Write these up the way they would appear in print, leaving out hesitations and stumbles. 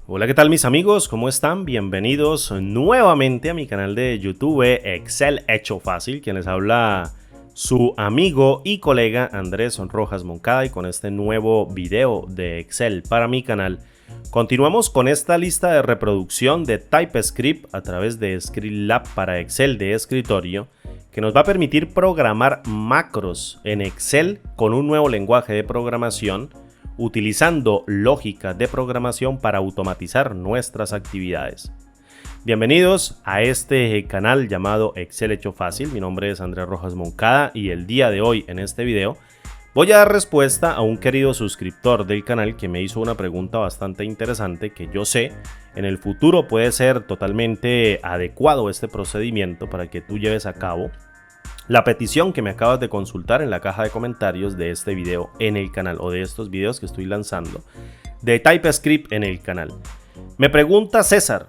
Hola, ¿qué tal mis amigos? ¿Cómo están? Bienvenidos nuevamente a mi canal de YouTube Excel Hecho Fácil, quien les habla su amigo y colega Andrés Rojas Moncada, y con este nuevo video de Excel para mi canal continuamos con esta lista de reproducción de TypeScript a través de ScriptLab para Excel de escritorio, que nos va a permitir programar macros en Excel con un nuevo lenguaje de programación, utilizando lógica de programación para automatizar nuestras actividades. Bienvenidos a este canal llamado Excel Hecho Fácil. Mi nombre es Andrés Rojas Moncada y el día de hoy en este video voy a dar respuesta a un querido suscriptor del canal que me hizo una pregunta bastante interesante que yo sé en el futuro puede ser totalmente adecuado este procedimiento para que tú lleves a cabo la petición que me acabas de consultar en la caja de comentarios de este video en el canal, o de estos videos que estoy lanzando de TypeScript en el canal. Me pregunta César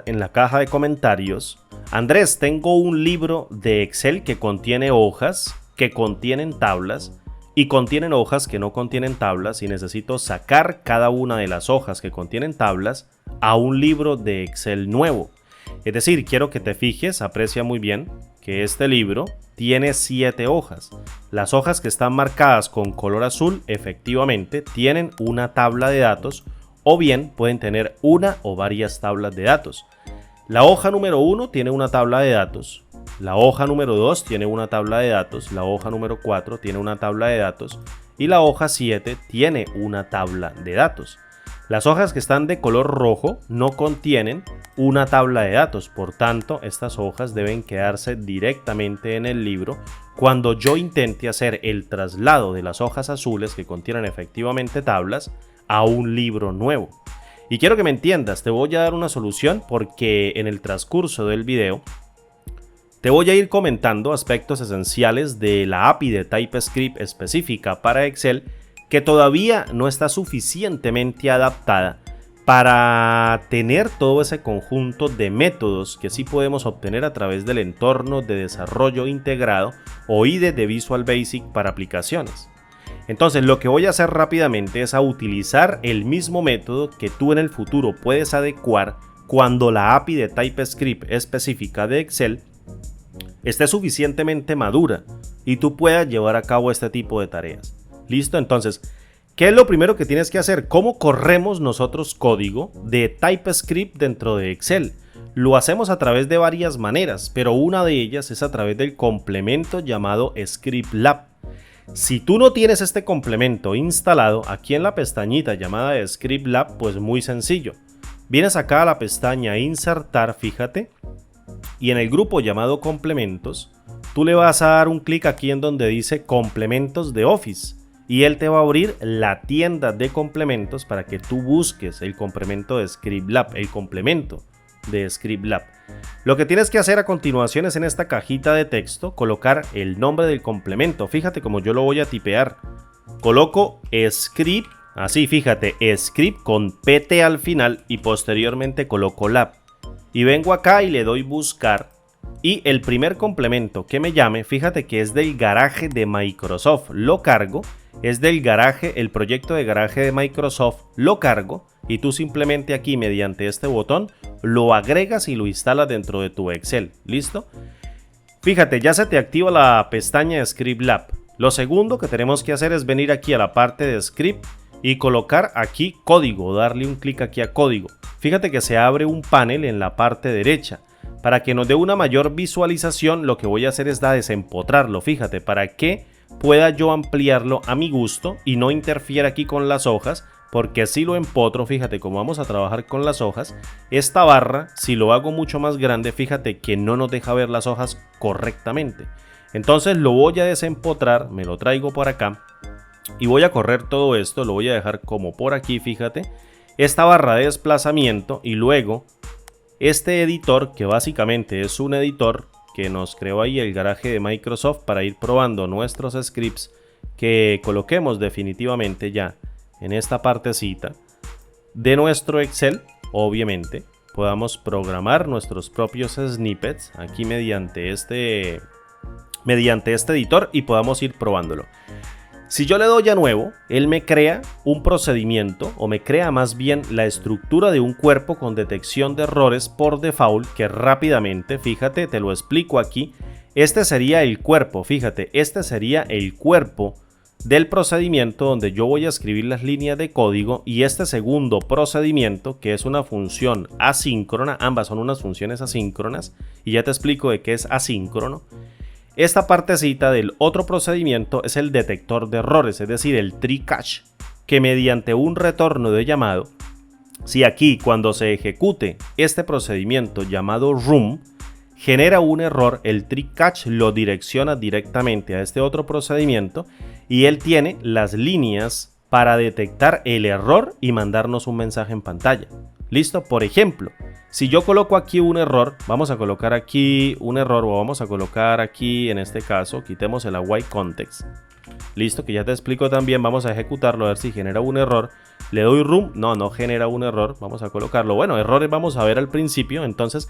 en la caja de comentarios: Andrés, tengo un libro de Excel que contiene hojas que contienen tablas y contienen hojas que no contienen tablas, y necesito sacar cada una de las hojas que contienen tablas a un libro de Excel nuevo. Es decir, quiero que te fijes, aprecia muy bien, que este libro tiene 7 hojas. Las hojas que están marcadas con color azul efectivamente tienen una tabla de datos, o bien pueden tener una o varias tablas de datos. La hoja número 1 tiene una tabla de datos, la hoja número 2 tiene una tabla de datos, la hoja número 4 tiene una tabla de datos y la hoja 7 tiene una tabla de datos. Las hojas que están de color rojo no contienen una tabla de datos, por tanto estas hojas deben quedarse directamente en el libro cuando yo intente hacer el traslado de las hojas azules que contienen efectivamente tablas a un libro nuevo. Y quiero que me entiendas, te voy a dar una solución porque en el transcurso del video te voy a ir comentando aspectos esenciales de la API de TypeScript específica para Excel que todavía no está suficientemente adaptada para tener todo ese conjunto de métodos que sí podemos obtener a través del entorno de desarrollo integrado o IDE de Visual Basic para aplicaciones. Entonces lo que voy a hacer rápidamente es a utilizar el mismo método que tú en el futuro puedes adecuar cuando la API de TypeScript específica de Excel esté suficientemente madura y tú puedas llevar a cabo este tipo de tareas. ¿Listo? Entonces, ¿qué es lo primero que tienes que hacer? ¿Cómo corremos nosotros código de TypeScript dentro de Excel? Lo hacemos a través de varias maneras, pero una de ellas es a través del complemento llamado ScriptLab. Si tú no tienes este complemento instalado, aquí en la pestañita llamada ScriptLab, pues muy sencillo. Vienes acá a la pestaña Insertar, fíjate, y en el grupo llamado Complementos, tú le vas a dar un clic aquí en donde dice Complementos de Office. Y él te va a abrir la tienda de complementos para que tú busques el complemento de ScriptLab, el complemento de ScriptLab. Lo que tienes que hacer a continuación es en esta cajita de texto colocar el nombre del complemento. Fíjate como yo lo voy a tipear. Coloco script, así fíjate, script con pt al final y posteriormente coloco lab. Y vengo acá y le doy buscar. Y el primer complemento que me llame, fíjate que es del garaje de Microsoft, lo cargo. Es del garaje, el proyecto de garaje de Microsoft, lo cargo y tú simplemente aquí mediante este botón lo agregas y lo instalas dentro de tu Excel. ¿Listo? Fíjate, ya se te activa la pestaña ScriptLab. Lo segundo que tenemos que hacer es venir aquí a la parte de script y colocar aquí código, darle un clic aquí a código. Fíjate que se abre un panel en la parte derecha. Para que nos dé una mayor visualización, lo que voy a hacer es desempotrarlo, fíjate, para que pueda yo ampliarlo a mi gusto y no interfiera aquí con las hojas, porque si lo empotro, fíjate cómo vamos a trabajar con las hojas, esta barra, si lo hago mucho más grande, fíjate que no nos deja ver las hojas correctamente. Entonces lo voy a desempotrar, me lo traigo por acá y voy a correr todo esto, lo voy a dejar como por aquí, fíjate, esta barra de desplazamiento, y luego este editor, que básicamente es un editor que nos creó ahí el garaje de Microsoft para ir probando nuestros scripts que coloquemos definitivamente ya en esta partecita de nuestro Excel. Obviamente podamos programar nuestros propios snippets aquí mediante este editor y podamos ir probándolo. Si yo le doy a nuevo, él me crea un procedimiento o me crea más bien la estructura de un cuerpo con detección de errores por default que rápidamente, fíjate, te lo explico aquí. Este sería el cuerpo, fíjate, este sería el cuerpo del procedimiento donde yo voy a escribir las líneas de código y este segundo procedimiento que es una función asíncrona, ambas son unas funciones asíncronas y ya te explico de qué es asíncrono. Esta partecita del otro procedimiento es el detector de errores, es decir, el tree catch, que mediante un retorno de llamado, si aquí cuando se ejecute este procedimiento llamado room, genera un error, el tree catch lo direcciona directamente a este otro procedimiento y él tiene las líneas para detectar el error y mandarnos un mensaje en pantalla. ¿Listo? Por ejemplo, si yo coloco aquí un error, vamos a colocar aquí un error o vamos a colocar aquí, en este caso, quitemos el await context. Listo, que ya te explico también, vamos a ejecutarlo a ver si genera un error. Le doy room, no genera un error, vamos a colocarlo. Bueno, errores vamos a ver al principio, entonces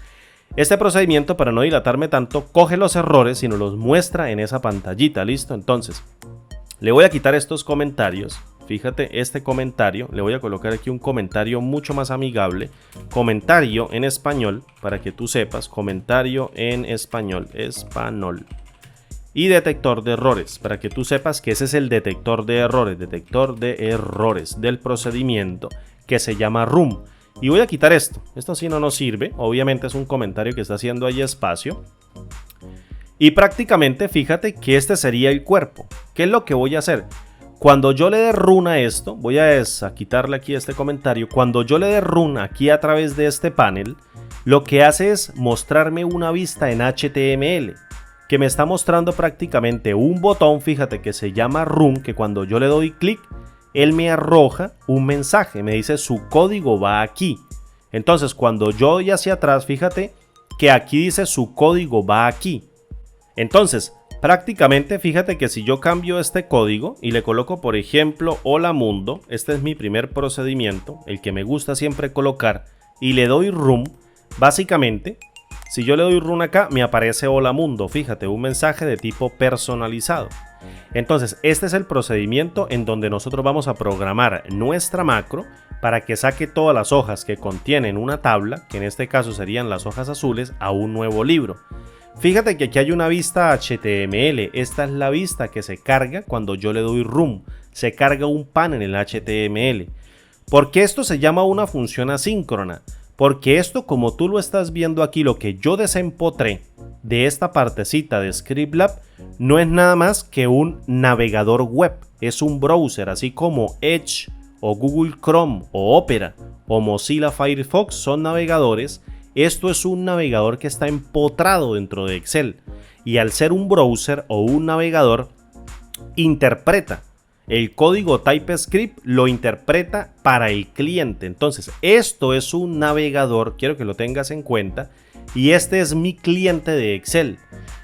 este procedimiento, para no dilatarme tanto, coge los errores y nos los muestra en esa pantallita, ¿listo? Entonces, le voy a quitar estos comentarios. Fíjate, este comentario, le voy a colocar aquí un comentario mucho más amigable. Comentario en español, para que tú sepas, comentario en español. Y detector de errores, para que tú sepas que ese es el detector de errores del procedimiento que se llama room. Y voy a quitar esto sí no nos sirve, obviamente es un comentario que está haciendo ahí espacio. Y prácticamente fíjate que este sería el cuerpo. ¿Qué es lo que voy a hacer? Cuando yo le dé run a esto, voy a quitarle aquí este comentario. Cuando yo le dé run aquí a través de este panel, lo que hace es mostrarme una vista en HTML, que me está mostrando prácticamente un botón, fíjate, que se llama run, que cuando yo le doy clic, él me arroja un mensaje, me dice su código va aquí. Entonces cuando yo doy hacia atrás, fíjate que aquí dice su código va aquí. Entonces, prácticamente fíjate que si yo cambio este código y le coloco, por ejemplo, hola mundo, este es mi primer procedimiento, el que me gusta siempre colocar, y le doy room, básicamente, si yo le doy run acá, me aparece hola mundo, fíjate, un mensaje de tipo personalizado. Entonces, este es el procedimiento en donde nosotros vamos a programar nuestra macro para que saque todas las hojas que contienen una tabla, que en este caso serían las hojas azules, a un nuevo libro. Fíjate que aquí hay una vista HTML, esta es la vista que se carga cuando yo le doy room, se carga un panel en el HTML. ¿Por qué esto se llama una función asíncrona? Porque esto, como tú lo estás viendo aquí, lo que yo desempotré de esta partecita de Scriptlab no es nada más que un navegador web, es un browser, así como Edge o Google Chrome o Opera o Mozilla Firefox son navegadores. Esto es un navegador que está empotrado dentro de Excel y al ser un browser o un navegador interpreta el código TypeScript, lo interpreta para el cliente. Entonces esto es un navegador, quiero que lo tengas en cuenta, y este es mi cliente de Excel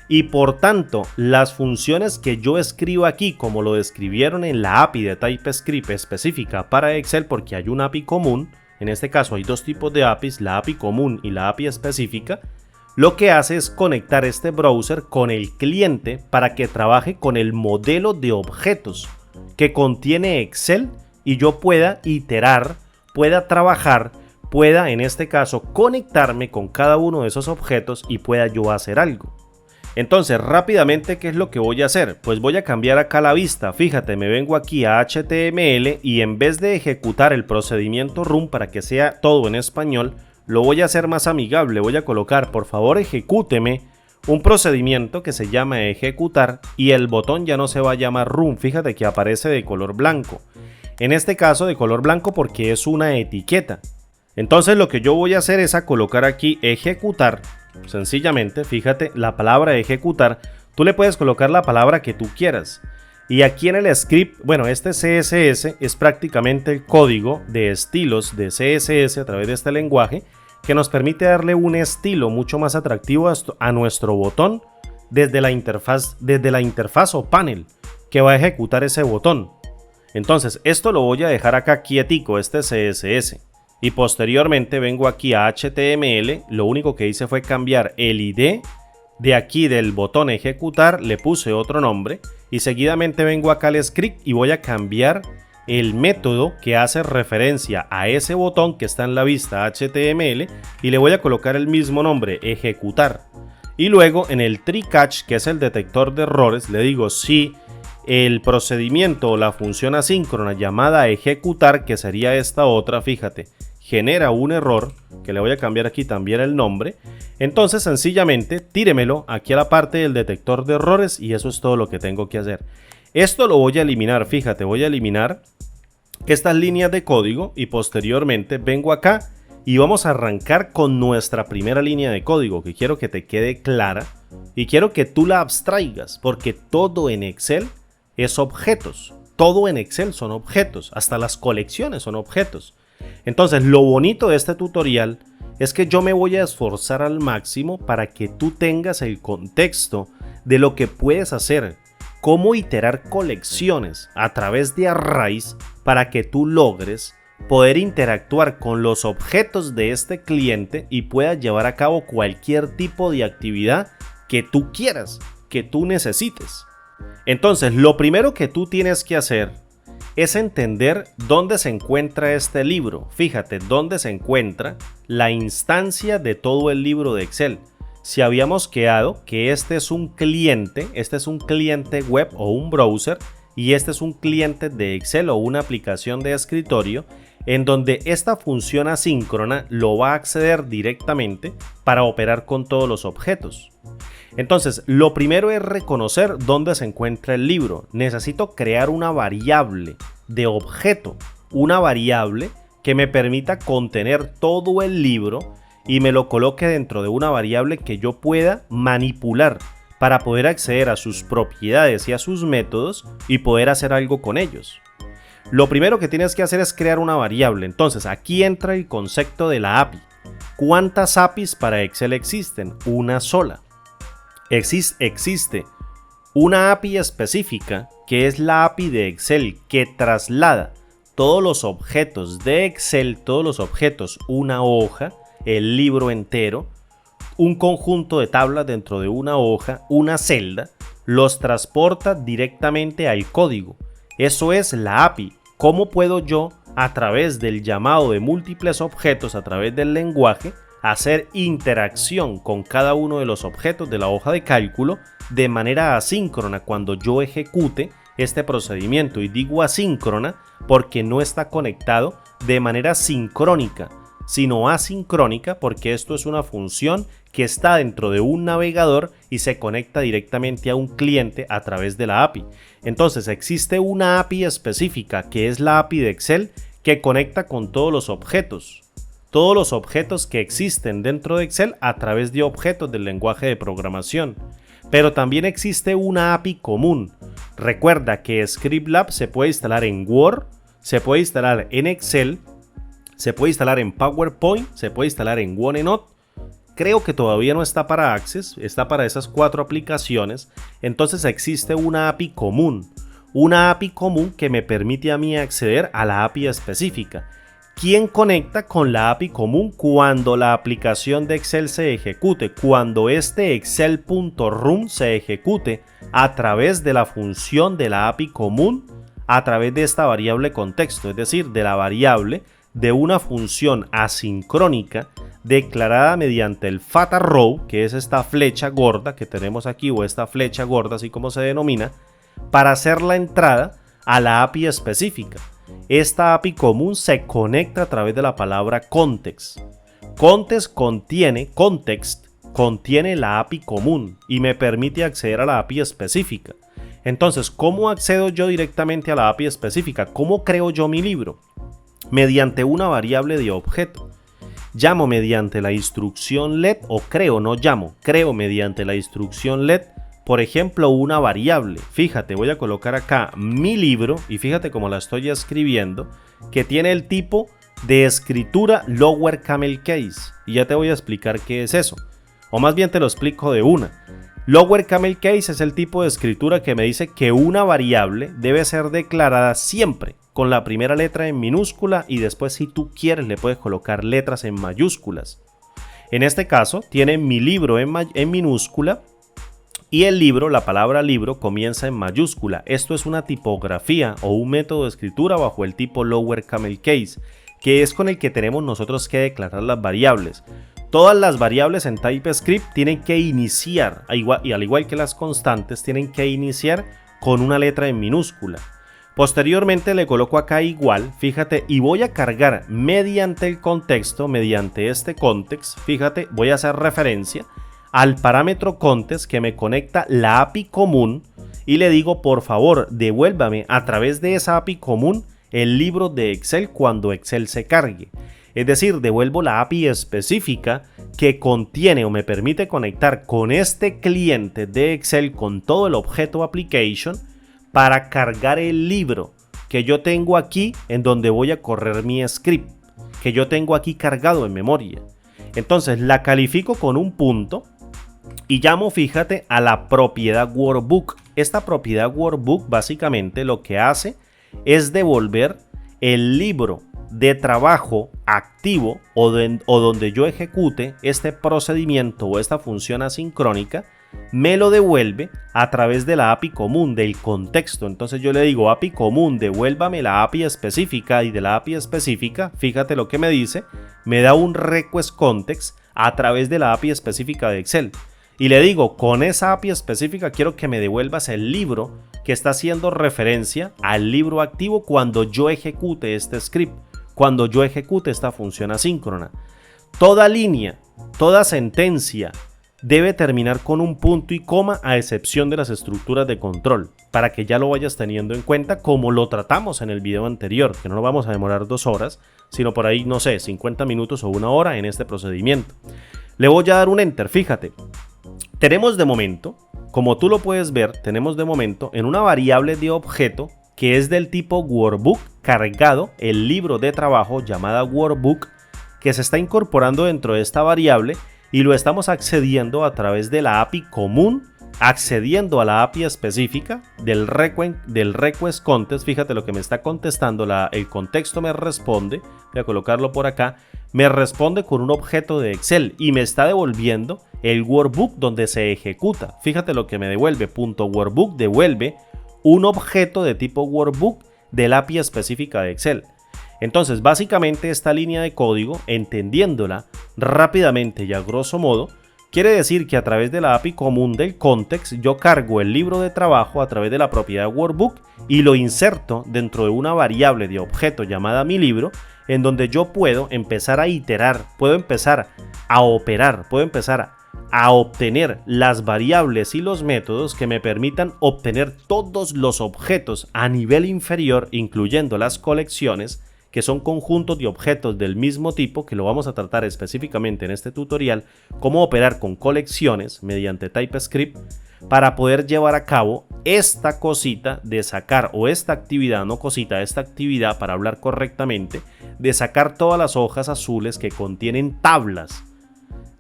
y por tanto las funciones que yo escribo aquí, como lo describieron en la API de TypeScript específica para Excel, porque hay una API común. En este caso hay dos tipos de APIs, la API común y la API específica. Lo que hace es conectar este browser con el cliente para que trabaje con el modelo de objetos que contiene Excel y yo pueda iterar, pueda trabajar, pueda en este caso conectarme con cada uno de esos objetos y pueda yo hacer algo. Entonces rápidamente, ¿qué es lo que voy a hacer? Pues voy a cambiar acá la vista, fíjate, me vengo aquí a HTML y en vez de ejecutar el procedimiento run para que sea todo en español, lo voy a hacer más amigable, voy a colocar por favor ejecúteme un procedimiento que se llama ejecutar y el botón ya no se va a llamar run, fíjate que aparece de color blanco, en este caso de color blanco porque es una etiqueta. Entonces lo que yo voy a hacer es a colocar aquí ejecutar. Sencillamente, fíjate, la palabra ejecutar, tú le puedes colocar la palabra que tú quieras. Y aquí en el script, bueno, este CSS es prácticamente el código de estilos de CSS a través de este lenguaje que nos permite darle un estilo mucho más atractivo a nuestro botón desde la interfaz o panel que va a ejecutar ese botón. Entonces, esto lo voy a dejar acá quietico, este CSS. Y posteriormente vengo aquí a HTML, lo único que hice fue cambiar el ID de aquí del botón ejecutar, le puse otro nombre y seguidamente vengo acá al script y voy a cambiar el método que hace referencia a ese botón que está en la vista HTML y le voy a colocar el mismo nombre, ejecutar. Y luego en el try catch, que es el detector de errores, le digo si el procedimiento o la función asíncrona llamada ejecutar, que sería esta otra, fíjate, genera un error, que le voy a cambiar aquí también el nombre, entonces sencillamente tíremelo aquí a la parte del detector de errores y eso es todo lo que tengo que hacer. Esto lo voy a eliminar, fíjate, voy a eliminar estas líneas de código y posteriormente vengo acá y vamos a arrancar con nuestra primera línea de código que quiero que te quede clara y quiero que tú la abstraigas porque todo en Excel es objetos, todo en Excel son objetos, hasta las colecciones son objetos. Entonces lo bonito de este tutorial es que yo me voy a esforzar al máximo para que tú tengas el contexto de lo que puedes hacer, cómo iterar colecciones a través de arrays para que tú logres poder interactuar con los objetos de este cliente y puedas llevar a cabo cualquier tipo de actividad que tú quieras, que tú necesites. Entonces, lo primero que tú tienes que hacer es entender dónde se encuentra este libro. Fíjate, dónde se encuentra la instancia de todo el libro de Excel. Si habíamos quedado que este es un cliente web o un browser y este es un cliente de Excel o una aplicación de escritorio en donde esta función asíncrona lo va a acceder directamente para operar con todos los objetos. Entonces, lo primero es reconocer dónde se encuentra el libro. Necesito crear una variable de objeto, una variable que me permita contener todo el libro y me lo coloque dentro de una variable que yo pueda manipular para poder acceder a sus propiedades y a sus métodos y poder hacer algo con ellos. Lo primero que tienes que hacer es crear una variable. Entonces, aquí entra el concepto de la API. ¿Cuántas APIs para Excel existen? Una sola. Existe una API específica que es la API de Excel que traslada todos los objetos de Excel, todos los objetos, una hoja, el libro entero, un conjunto de tablas dentro de una hoja, una celda, los transporta directamente al código. Eso es la API. ¿Cómo puedo yo, a través del llamado de múltiples objetos, a través del lenguaje, hacer interacción con cada uno de los objetos de la hoja de cálculo de manera asíncrona cuando yo ejecute este procedimiento? Y digo asíncrona porque no está conectado de manera sincrónica, sino asincrónica porque esto es una función que está dentro de un navegador y se conecta directamente a un cliente a través de la API. Entonces existe una API específica que es la API de Excel que conecta con todos los objetos que existen dentro de Excel a través de objetos del lenguaje de programación. Pero también existe una API común. Recuerda que Scriptlab se puede instalar en Word, se puede instalar en Excel, se puede instalar en PowerPoint, se puede instalar en OneNote. Creo que todavía no está para Access, está para esas 4 aplicaciones. Entonces existe una API común que me permite a mí acceder a la API específica. ¿Quién conecta con la API común cuando la aplicación de Excel se ejecute? Cuando este excel.run se ejecute a través de la función de la API común, a través de esta variable contexto, es decir, de la variable de una función asincrónica declarada mediante el FAT_ARROW, que es esta flecha gorda que tenemos aquí, o esta flecha gorda, así como se denomina, para hacer la entrada a la API específica. Esta API común se conecta a través de la palabra context. Context contiene la API común y me permite acceder a la API específica. Entonces, ¿cómo accedo yo directamente a la API específica? ¿Cómo creo yo mi libro? Mediante una variable de objeto. Llamo mediante la instrucción let o creo mediante la instrucción let, por ejemplo, una variable. Fíjate, voy a colocar acá mi libro y fíjate cómo la estoy escribiendo, que tiene el tipo de escritura Lower Camel Case. Y ya te voy a explicar qué es eso. O más bien te lo explico de una. Lower Camel Case es el tipo de escritura que me dice que una variable debe ser declarada siempre con la primera letra en minúscula y después, si tú quieres, le puedes colocar letras en mayúsculas. En este caso tiene mi libro en minúscula Y el libro, la palabra libro, comienza en mayúscula. Esto es una tipografía o un método de escritura bajo el tipo Lower Camel Case, que es con el que tenemos nosotros que declarar las variables. Todas las variables en TypeScript tienen que iniciar, y al igual que las constantes, tienen que iniciar con una letra en minúscula. Posteriormente le coloco acá igual, fíjate, y voy a cargar mediante el contexto, mediante este context, fíjate, voy a hacer referencia al parámetro context que me conecta la API común y le digo, por favor, devuélvame a través de esa API común el libro de Excel cuando Excel se cargue. Es decir, devuelvo la API específica que contiene o me permite conectar con este cliente de Excel con todo el objeto application para cargar el libro que yo tengo aquí en donde voy a correr mi script, que yo tengo aquí cargado en memoria. Entonces la califico con un punto y llamo, fíjate, a la propiedad workbook. Esta propiedad workbook básicamente lo que hace es devolver el libro de trabajo activo o donde yo ejecute este procedimiento o esta función asincrónica, me lo devuelve a través de la API común, del contexto. Entonces yo le digo API común, devuélvame la API específica, y de la API específica, fíjate lo que me dice, me da un request context a través de la API específica de Excel. Y le digo, con esa API específica quiero que me devuelvas el libro que está haciendo referencia al libro activo cuando yo ejecute este script, cuando yo ejecute esta función asíncrona. Toda línea, toda sentencia debe terminar con un punto y coma, a excepción de las estructuras de control, para que ya lo vayas teniendo en cuenta como lo tratamos en el video anterior, que no nos vamos a demorar 2 horas, sino por ahí, no sé, 50 minutos o 1 hora en este procedimiento. Le voy a dar un enter, fíjate. Tenemos de momento, como tú lo puedes ver, tenemos de momento en una variable de objeto que es del tipo workbook cargado el libro de trabajo llamada workbook, que se está incorporando dentro de esta variable y lo estamos accediendo a través de la API común, accediendo a la API específica del request context. Fíjate lo que me está contestando, el contexto me responde, voy a colocarlo por acá, me responde con un objeto de Excel y me está devolviendo el workbook donde se ejecuta. Fíjate lo que me devuelve, .workbook devuelve un objeto de tipo workbook del API específica de Excel. Entonces básicamente esta línea de código, entendiéndola rápidamente y a grosso modo, quiere decir que a través de la API común del context yo cargo el libro de trabajo a través de la propiedad workbook y lo inserto dentro de una variable de objeto llamada mi libro, en donde yo puedo empezar a iterar, puedo empezar a operar, puedo empezar a obtener las variables y los métodos que me permitan obtener todos los objetos a nivel inferior, incluyendo las colecciones, que son conjuntos de objetos del mismo tipo, que lo vamos a tratar específicamente en este tutorial, cómo operar con colecciones mediante TypeScript para poder llevar a cabo esta cosita de sacar, o esta actividad, no cosita, esta actividad, para hablar correctamente, de sacar todas las hojas azules que contienen tablas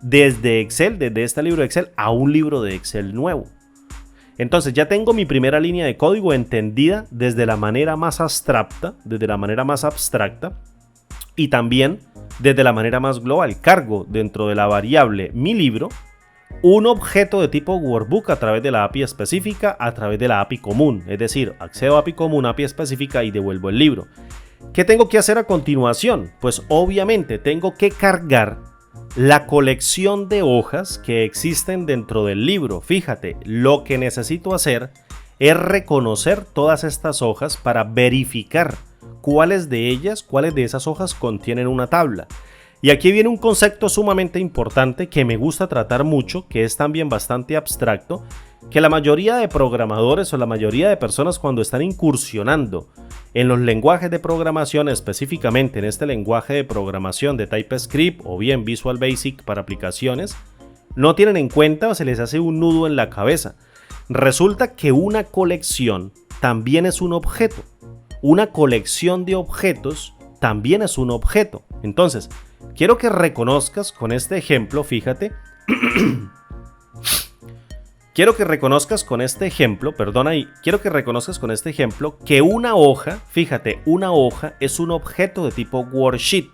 desde Excel, desde este libro de Excel a un libro de Excel nuevo. Entonces ya tengo mi primera línea de código entendida desde la manera más abstracta, y también desde la manera más global. Cargo dentro de la variable mi libro un objeto de tipo workbook a través de la API específica, a través de la API común, es decir, accedo a API común, API específica y devuelvo el libro. ¿Qué tengo que hacer a continuación? Pues obviamente tengo que cargar la colección de hojas que existen dentro del libro. Fíjate, lo que necesito hacer es reconocer todas estas hojas para verificar cuáles de esas hojas contienen una tabla. Y aquí viene un concepto sumamente importante que me gusta tratar mucho, que es también bastante abstracto, que la mayoría de programadores o la mayoría de personas, cuando están incursionando en los lenguajes de programación, específicamente en este lenguaje de programación de TypeScript o bien Visual Basic para aplicaciones, no tienen en cuenta o se les hace un nudo en la cabeza. Resulta que una colección también es un objeto. Una colección de objetos también es un objeto. Entonces, quiero que reconozcas con este ejemplo, fíjate. Quiero que reconozcas con este ejemplo que una hoja, fíjate, una hoja es un objeto de tipo worksheet.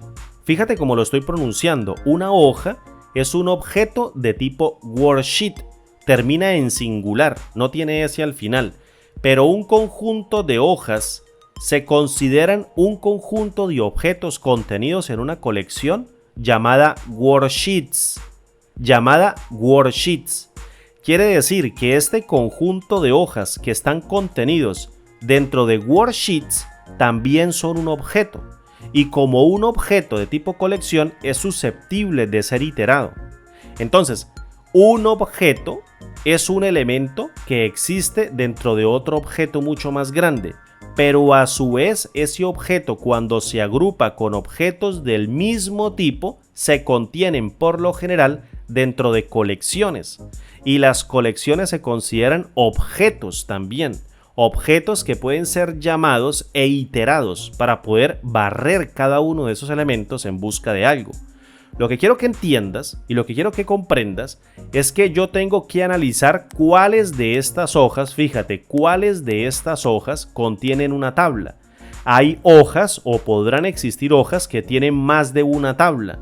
Fíjate cómo lo estoy pronunciando. Una hoja es un objeto de tipo worksheet. termina en singular, no tiene ese al final, pero un conjunto de hojas se consideran un conjunto de objetos contenidos en una colección llamada worksheets. Quiere decir que este conjunto de hojas que están contenidos dentro de worksheets también son un objeto, y como un objeto de tipo colección es susceptible de ser iterado. Entonces, un objeto es un elemento que existe dentro de otro objeto mucho más grande, pero a su vez ese objeto, cuando se agrupa con objetos del mismo tipo, se contienen por lo general dentro de colecciones, y las colecciones se consideran objetos también, objetos que pueden ser llamados e iterados para poder barrer cada uno de esos elementos en busca de algo. Lo que quiero que entiendas y lo que quiero que comprendas es que yo tengo que analizar cuáles de estas hojas, fíjate, cuáles de estas hojas contienen una tabla. Hay hojas o podrán existir hojas que tienen más de una tabla.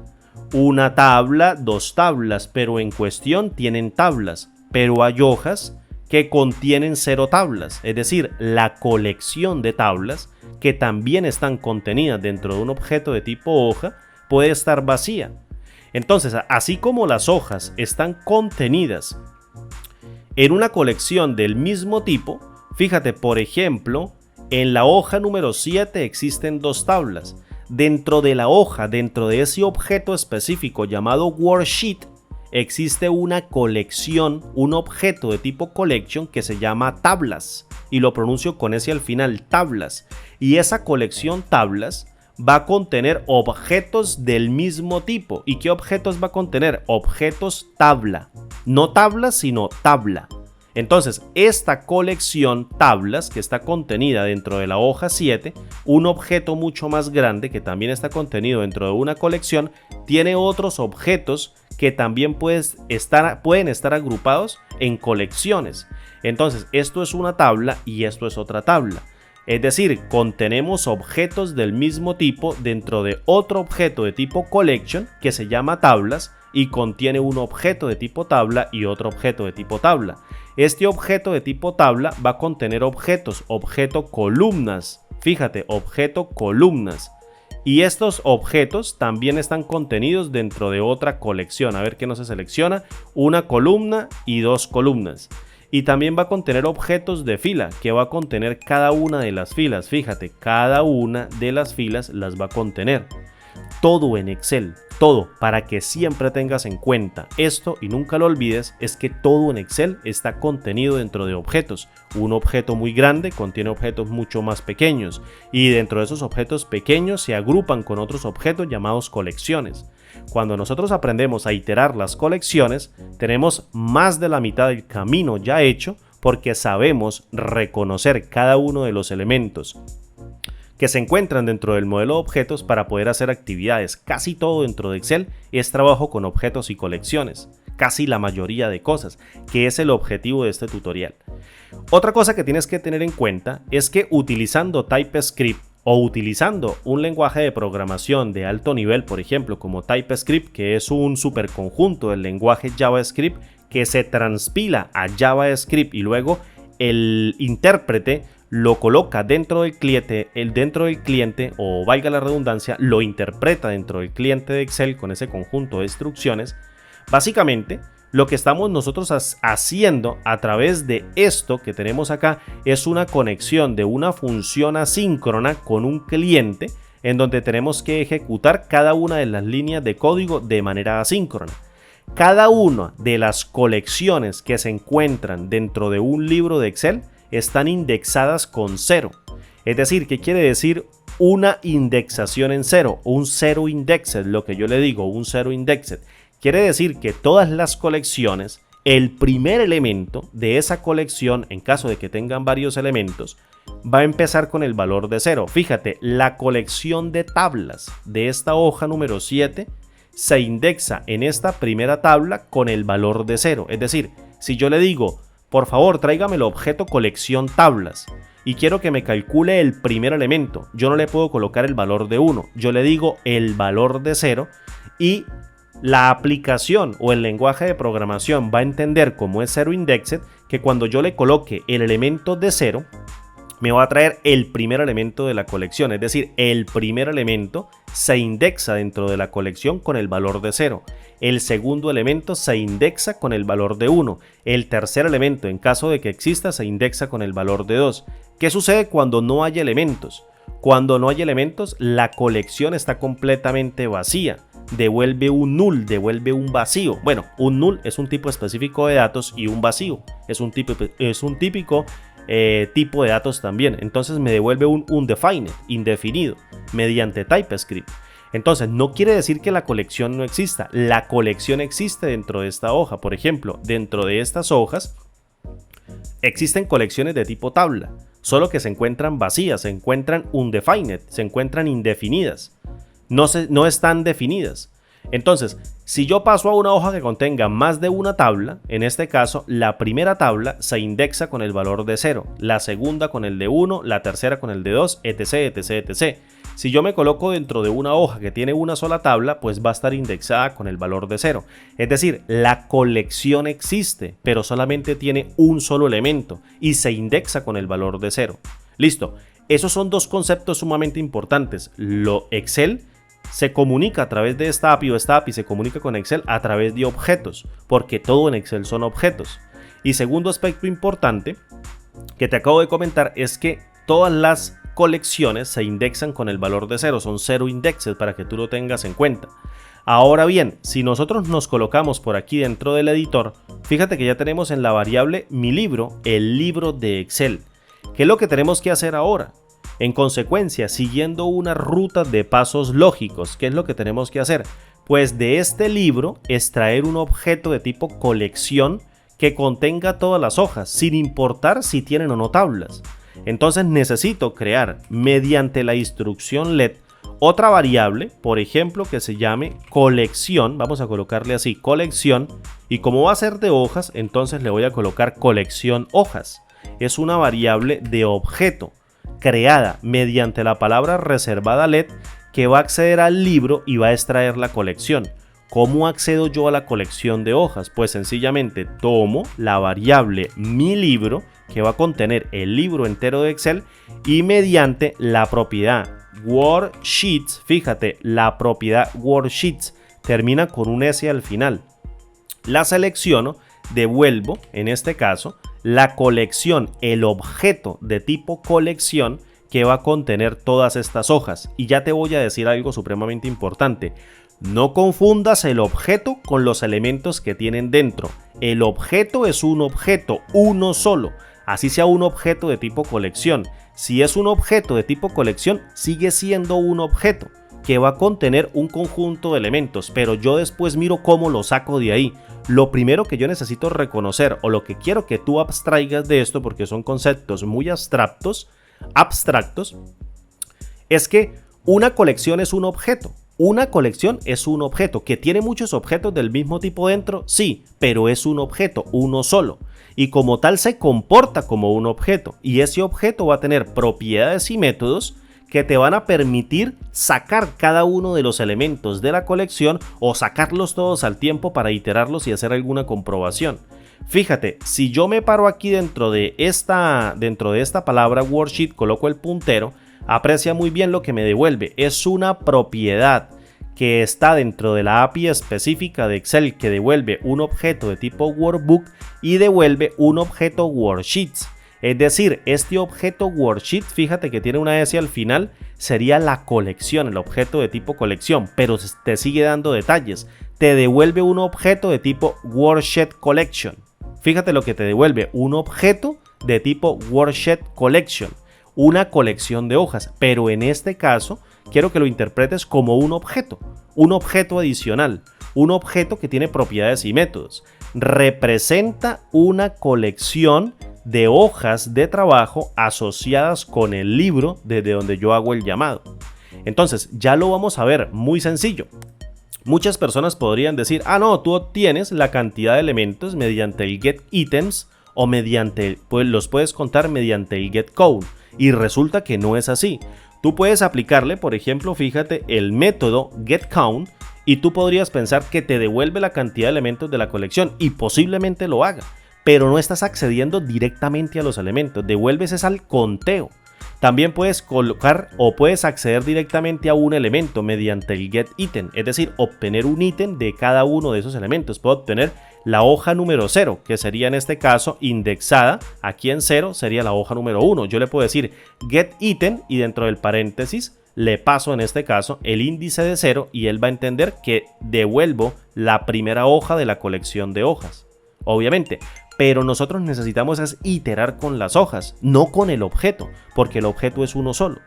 Una tabla, dos tablas, pero en cuestión tienen tablas. Pero hay hojas que contienen 0 tablas, es decir, la colección de tablas que también están contenidas dentro de un objeto de tipo hoja puede estar vacía. Entonces, así como las hojas están contenidas en una colección del mismo tipo, fíjate, por ejemplo, en la hoja número 7 existen 2 tablas. Dentro de la hoja, dentro de ese objeto específico llamado worksheet, existe una colección, un objeto de tipo collection que se llama tablas, y lo pronuncio con ese al final, tablas. Y esa colección tablas va a contener objetos del mismo tipo. ¿Y qué objetos va a contener? Objetos tabla. No tablas, sino tabla. Entonces, esta colección tablas que está contenida dentro de la hoja 7, un objeto mucho más grande que también está contenido dentro de una colección, tiene otros objetos que también pueden estar agrupados en colecciones. Entonces, esto es una tabla y esto es otra tabla. Es decir, contenemos objetos del mismo tipo dentro de otro objeto de tipo collection que se llama tablas y contiene un objeto de tipo tabla y otro objeto de tipo tabla. Este objeto de tipo tabla va a contener objeto columnas. Fíjate, objeto columnas. Y estos objetos también están contenidos dentro de otra colección. A ver qué no se selecciona. Una columna y 2 columnas. Y también va a contener objetos de fila, que va a contener cada una de las filas. Fíjate, cada una de las filas las va a contener. Todo en Excel, todo, para que siempre tengas en cuenta esto y nunca lo olvides, es que todo en Excel está contenido dentro de objetos. Un objeto muy grande contiene objetos mucho más pequeños, y dentro de esos objetos pequeños se agrupan con otros objetos llamados colecciones. Cuando nosotros aprendemos a iterar las colecciones, tenemos más de la mitad del camino ya hecho, porque sabemos reconocer cada uno de los elementos que se encuentran dentro del modelo de objetos para poder hacer actividades. Casi todo dentro de Excel es trabajo con objetos y colecciones, casi la mayoría de cosas, que es el objetivo de este tutorial. Otra cosa que tienes que tener en cuenta es que utilizando TypeScript o utilizando un lenguaje de programación de alto nivel, por ejemplo, como TypeScript, que es un superconjunto del lenguaje JavaScript que se transpila a JavaScript y luego el intérprete lo coloca dentro del cliente, o valga la redundancia, lo interpreta dentro del cliente de Excel con ese conjunto de instrucciones. Básicamente, lo que estamos nosotros haciendo a través de esto que tenemos acá es una conexión de una función asíncrona con un cliente en donde tenemos que ejecutar cada una de las líneas de código de manera asíncrona. Cada una de las colecciones que se encuentran dentro de un libro de Excel están indexadas con 0. Es decir, ¿qué quiere decir una indexación en 0? Un 0 indexed, lo que yo le digo, un 0 indexed. Quiere decir que todas las colecciones, el primer elemento de esa colección, en caso de que tengan varios elementos, va a empezar con el valor de 0. Fíjate, la colección de tablas de esta hoja número 7 se indexa en esta primera tabla con el valor de 0. Es decir, si yo le digo, por favor, tráigame el objeto colección tablas y quiero que me calcule el primer elemento, yo no le puedo colocar el valor de 1, yo le digo el valor de 0 y La aplicación o el lenguaje de programación va a entender como es zero indexed que cuando yo le coloque el elemento de 0, me va a traer el primer elemento de la colección, es decir, el primer elemento se indexa dentro de la colección con el valor de 0, el segundo elemento se indexa con el valor de 1, el tercer elemento, en caso de que exista, se indexa con el valor de 2. ¿Qué sucede cuando no hay elementos? Cuando no hay elementos, la colección está completamente vacía, devuelve un null, devuelve un vacío. Bueno, un null es un tipo específico de datos y un vacío es un típico tipo de datos también. Entonces me devuelve un undefined, indefinido, mediante TypeScript. Entonces no quiere decir que la colección no exista. La colección existe dentro de esta hoja. Por ejemplo, dentro de estas hojas existen colecciones de tipo tabla, solo que se encuentran vacías, se encuentran undefined, se encuentran indefinidas, no están definidas. Entonces, si yo paso a una hoja que contenga más de una tabla, en este caso, la primera tabla se indexa con el valor de 0, la segunda con el de 1, la tercera con el de 2, etc, etc, etc. Si yo me coloco dentro de una hoja que tiene una sola tabla, pues va a estar indexada con el valor de 0. Es decir, la colección existe, pero solamente tiene un solo elemento y se indexa con el valor de 0. Listo. Esos son dos conceptos sumamente importantes. Excel se comunica a través de esta API o esta API se comunica con Excel a través de objetos, porque todo en Excel son objetos. Y segundo aspecto importante que te acabo de comentar es que todas las colecciones se indexan con el valor de 0, son 0 indexes para que tú lo tengas en cuenta. Ahora bien, si nosotros nos colocamos por aquí dentro del editor, fíjate que ya tenemos en la variable mi libro, el libro de Excel. ¿Qué es lo que tenemos que hacer ahora? En consecuencia, siguiendo una ruta de pasos lógicos, ¿qué es lo que tenemos que hacer? Pues de este libro extraer un objeto de tipo colección que contenga todas las hojas, sin importar si tienen o no tablas. Entonces necesito crear mediante la instrucción let otra variable, por ejemplo, que se llame colección. Vamos a colocarle así, colección, y como va a ser de hojas, entonces le voy a colocar colección hojas. Es una variable de objeto creada mediante la palabra reservada let que va a acceder al libro y va a extraer la colección. ¿Cómo accedo yo a la colección de hojas? Pues sencillamente tomo la variable mi libro que va a contener el libro entero de Excel y mediante la propiedad worksheets, fíjate, la propiedad worksheets termina con un S al final. La selecciono, devuelvo en este caso la colección, el objeto de tipo colección que va a contener todas estas hojas. Y ya te voy a decir algo supremamente importante. No confundas el objeto con los elementos que tienen dentro. El objeto es un objeto, uno solo. Así sea un objeto de tipo colección. Si es un objeto de tipo colección, sigue siendo un objeto que va a contener un conjunto de elementos, pero yo después miro cómo lo saco de ahí. Lo primero que yo necesito reconocer, o lo que quiero que tú abstraigas de esto, porque son conceptos muy abstractos, es que una colección es un objeto. Una colección es un objeto que tiene muchos objetos del mismo tipo dentro, sí, pero es un objeto, uno solo. Y como tal se comporta como un objeto. Y ese objeto va a tener propiedades y métodos que te van a permitir sacar cada uno de los elementos de la colección o sacarlos todos al tiempo para iterarlos y hacer alguna comprobación. Fíjate, si yo me paro aquí dentro de esta palabra worksheet, coloco el puntero, aprecia muy bien lo que me devuelve. Es una propiedad que está dentro de la API específica de Excel que devuelve un objeto de tipo workbook y devuelve un objeto worksheets. Es decir, este objeto worksheet, fíjate que tiene una S al final, sería la colección, el objeto de tipo colección, pero te sigue dando detalles. Te devuelve un objeto de tipo worksheet collection. Fíjate lo que te devuelve, un objeto de tipo worksheet collection, una colección de hojas, pero en este caso quiero que lo interpretes como un objeto adicional, un objeto que tiene propiedades y métodos. Representa una colección de hojas de trabajo asociadas con el libro desde donde yo hago el llamado. Entonces ya lo vamos a ver, muy sencillo. Muchas personas podrían decir, no, tú obtienes la cantidad de elementos mediante el getItems o los puedes contar mediante el getCount, y resulta que no es así. Tú puedes aplicarle, por ejemplo, fíjate, el método getCount y tú podrías pensar que te devuelve la cantidad de elementos de la colección y posiblemente lo haga, pero no estás accediendo directamente a los elementos, devuelves es al conteo. También puedes colocar o puedes acceder directamente a un elemento mediante el getItem, es decir, obtener un ítem de cada uno de esos elementos. Puedo obtener la hoja número 0, que sería en este caso indexada, aquí en 0 sería la hoja número 1. Yo le puedo decir getItem y dentro del paréntesis le paso en este caso el índice de 0 y él va a entender que devuelvo la primera hoja de la colección de hojas. Obviamente, pero nosotros necesitamos es iterar con las hojas, no con el objeto, porque el objeto es uno solo.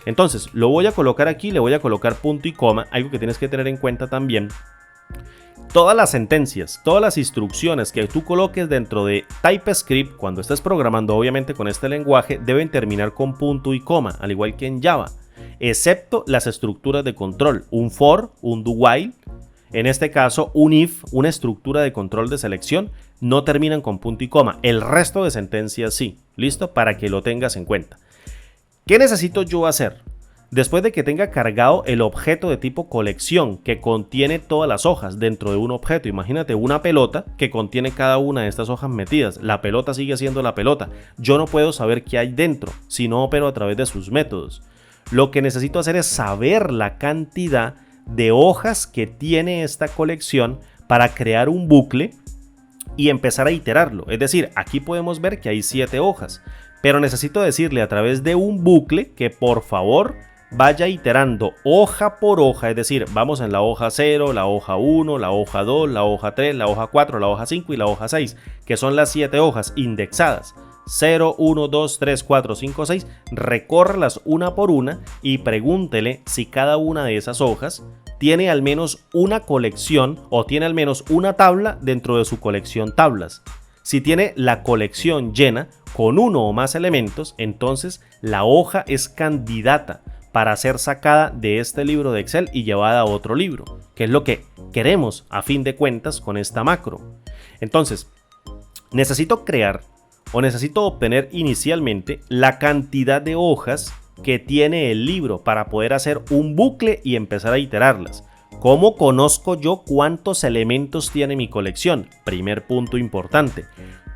Entonces, lo voy a colocar aquí, le voy a colocar punto y coma, algo que tienes que tener en cuenta también. Todas las sentencias, todas las instrucciones que tú coloques dentro de TypeScript, cuando estés programando obviamente con este lenguaje, deben terminar con punto y coma, al igual que en Java, excepto las estructuras de control, un for, un do while. En este caso, un if, una estructura de control de selección, no terminan con punto y coma. El resto de sentencias sí. ¿Listo? Para que lo tengas en cuenta. ¿Qué necesito yo hacer? Después de que tenga cargado el objeto de tipo colección que contiene todas las hojas dentro de un objeto, imagínate una pelota que contiene cada una de estas hojas metidas. La pelota sigue siendo la pelota. Yo no puedo saber qué hay dentro si no opero a través de sus métodos. Lo que necesito hacer es saber la cantidad de hojas que tiene esta colección para crear un bucle y empezar a iterarlo. Es decir, aquí podemos ver que hay 7 hojas, pero necesito decirle a través de un bucle que por favor vaya iterando hoja por hoja, es decir, vamos en la hoja 0, la hoja 1, la hoja 2, la hoja 3, la hoja 4, la hoja 5 y la hoja 6, que son las 7 hojas indexadas. 0, 1, 2, 3, 4, 5, 6, recórrelas una por una y pregúntele si cada una de esas hojas tiene al menos una colección o tiene al menos una tabla dentro de su colección tablas. Si tiene la colección llena con uno o más elementos, entonces la hoja es candidata para ser sacada de este libro de Excel y llevada a otro libro, que es lo que queremos a fin de cuentas con esta macro. Entonces, necesito crear o necesito obtener inicialmente la cantidad de hojas que tiene el libro para poder hacer un bucle y empezar a iterarlas. ¿Cómo conozco yo cuántos elementos tiene mi colección? Primer punto importante.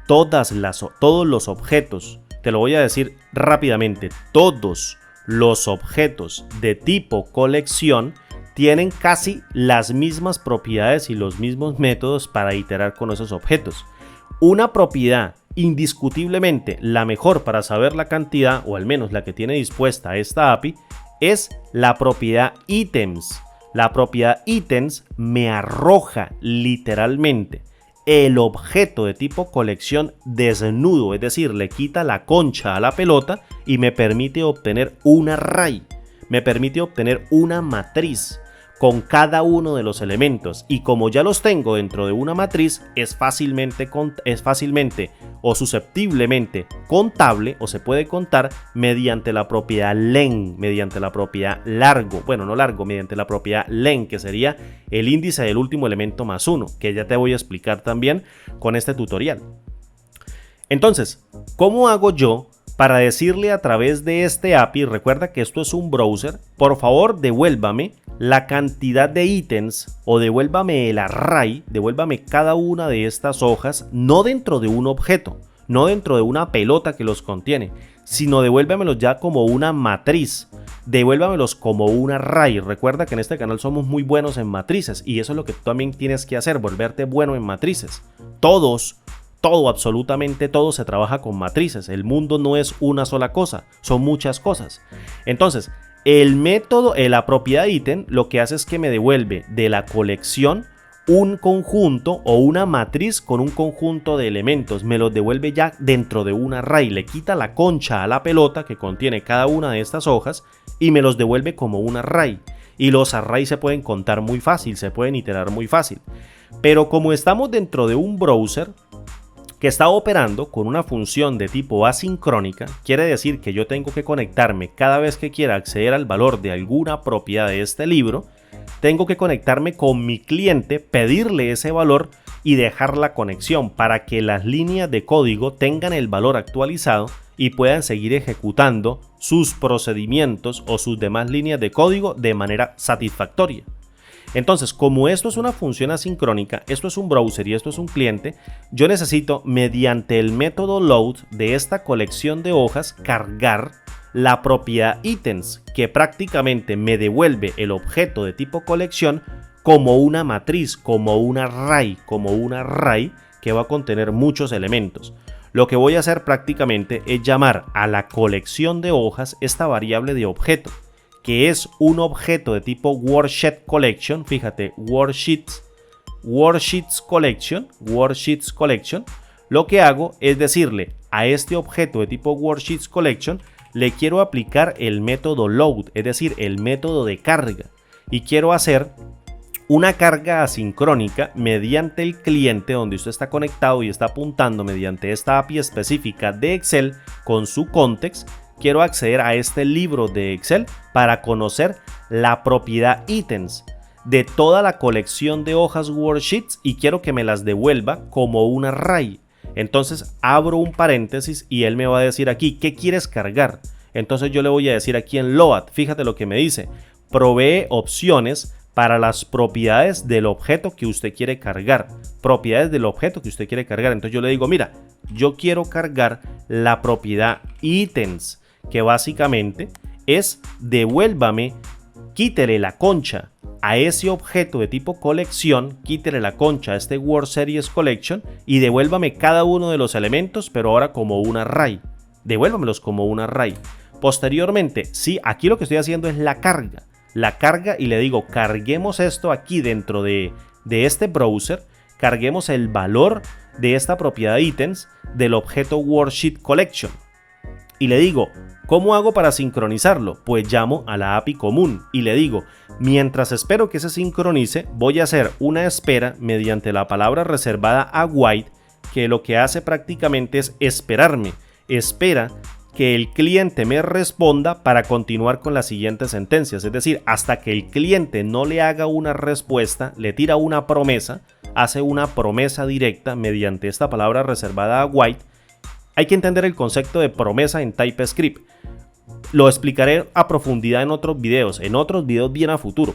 Todos los objetos, te lo voy a decir rápidamente, todos los objetos de tipo colección tienen casi las mismas propiedades y los mismos métodos para iterar con esos objetos. Una propiedad indiscutiblemente la mejor para saber la cantidad, o al menos la que tiene dispuesta esta API, es la propiedad items. La propiedad items me arroja literalmente el objeto de tipo colección desnudo, es decir, le quita la concha a la pelota y me permite obtener un array, me permite obtener una matriz con cada uno de los elementos, y como ya los tengo dentro de una matriz, es fácilmente o susceptiblemente contable, o se puede contar mediante la propiedad len, mediante la propiedad largo, bueno, no largo, mediante la propiedad len, que sería el índice del último elemento más 1, que ya te voy a explicar también con este tutorial. Entonces, ¿cómo hago yo para decirle a través de este API, recuerda que esto es un browser, por favor devuélvame la cantidad de ítems o devuélvame el array, devuélvame cada una de estas hojas, no dentro de un objeto, no dentro de una pelota que los contiene, sino devuélvamelos ya como una matriz, devuélvamelos como un array. Recuerda que en este canal somos muy buenos en matrices y eso es lo que tú también tienes que hacer, volverte bueno en matrices. Todo, absolutamente todo se trabaja con matrices. El mundo no es una sola cosa, son muchas cosas. Entonces, el método, la propiedad ítem, lo que hace es que me devuelve de la colección un conjunto o una matriz con un conjunto de elementos. Me los devuelve ya dentro de un array. Le quita la concha a la pelota que contiene cada una de estas hojas y me los devuelve como un array. Y los arrays se pueden contar muy fácil, se pueden iterar muy fácil. Pero como estamos dentro de un browser que está operando con una función de tipo asincrónica, quiere decir que yo tengo que conectarme cada vez que quiera acceder al valor de alguna propiedad de este libro, tengo que conectarme con mi cliente, pedirle ese valor y dejar la conexión para que las líneas de código tengan el valor actualizado y puedan seguir ejecutando sus procedimientos o sus demás líneas de código de manera satisfactoria. Entonces, como esto es una función asincrónica, esto es un browser y esto es un cliente, yo necesito, mediante el método load de esta colección de hojas, cargar la propiedad items, que prácticamente me devuelve el objeto de tipo colección como una matriz, como un array, que va a contener muchos elementos. Lo que voy a hacer prácticamente es llamar a la colección de hojas esta variable de objeto, que es un objeto de tipo worksheet collection. Fíjate, worksheets collection. Lo que hago es decirle a este objeto de tipo worksheets collection, le quiero aplicar el método load, es decir, el método de carga, y quiero hacer una carga asincrónica mediante el cliente donde usted está conectado y está apuntando mediante esta API específica de Excel con su context. Quiero acceder a este libro de Excel para conocer la propiedad items de toda la colección de hojas worksheets y quiero que me las devuelva como un array. Entonces abro un paréntesis y él me va a decir aquí, ¿qué quieres cargar? Entonces yo le voy a decir aquí en load, fíjate lo que me dice, provee opciones para las propiedades del objeto que usted quiere cargar. Entonces yo le digo, mira, yo quiero cargar la propiedad items, que básicamente es devuélvame, quítele la concha a ese objeto de tipo colección, quítele la concha a este Word Series Collection y devuélvame cada uno de los elementos, pero ahora como un array. Devuélvamelos como un array. Posteriormente, sí, aquí lo que estoy haciendo es la carga y le digo, carguemos esto aquí dentro de este browser, carguemos el valor de esta propiedad items del objeto Worksheet Collection. Y le digo, ¿cómo hago para sincronizarlo? Pues llamo a la API común y le digo, mientras espero que se sincronice, voy a hacer una espera mediante la palabra reservada await, que lo que hace prácticamente es esperarme. Espera que el cliente me responda para continuar con las siguientes sentencias. Es decir, hasta que el cliente no le haga una respuesta, le tira una promesa, hace una promesa directa mediante esta palabra reservada await. Hay que entender el concepto de promesa en TypeScript. Lo explicaré a profundidad en otros videos bien a futuro.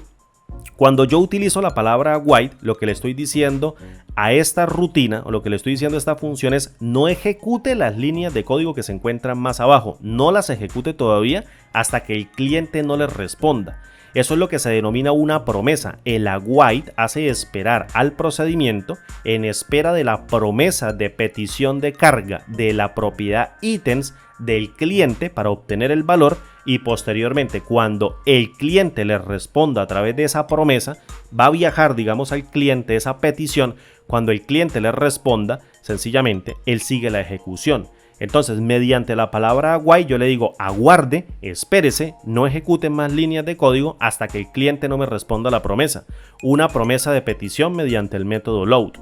Cuando yo utilizo la palabra await, lo que le estoy diciendo a esta rutina o lo que le estoy diciendo a esta función es no ejecute las líneas de código que se encuentran más abajo, no las ejecute todavía hasta que el cliente no les responda. Eso es lo que se denomina una promesa. El await hace esperar al procedimiento en espera de la promesa de petición de carga de la propiedad items del cliente para obtener el valor, y posteriormente cuando el cliente le responda a través de esa promesa, va a viajar, digamos, al cliente esa petición. Cuando el cliente le responda, sencillamente él sigue la ejecución. Entonces, mediante la palabra await, yo le digo aguarde, espérese, no ejecute más líneas de código hasta que el cliente no me responda la promesa. Una promesa de petición mediante el método load.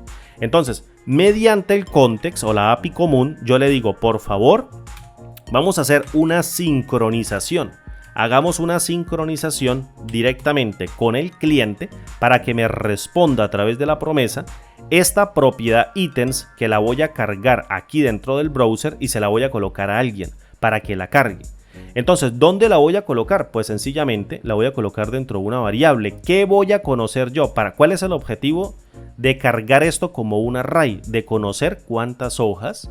Entonces, mediante el context o la API común, yo le digo, por favor, vamos a hacer una sincronización. Hagamos una sincronización directamente con el cliente para que me responda a través de la promesa esta propiedad items, que la voy a cargar aquí dentro del browser y se la voy a colocar a alguien para que la cargue. Entonces, ¿dónde la voy a colocar? Pues sencillamente la voy a colocar dentro de una variable. ¿Qué voy a conocer yo? ¿Cuál es el objetivo de cargar esto como un array? De conocer cuántas hojas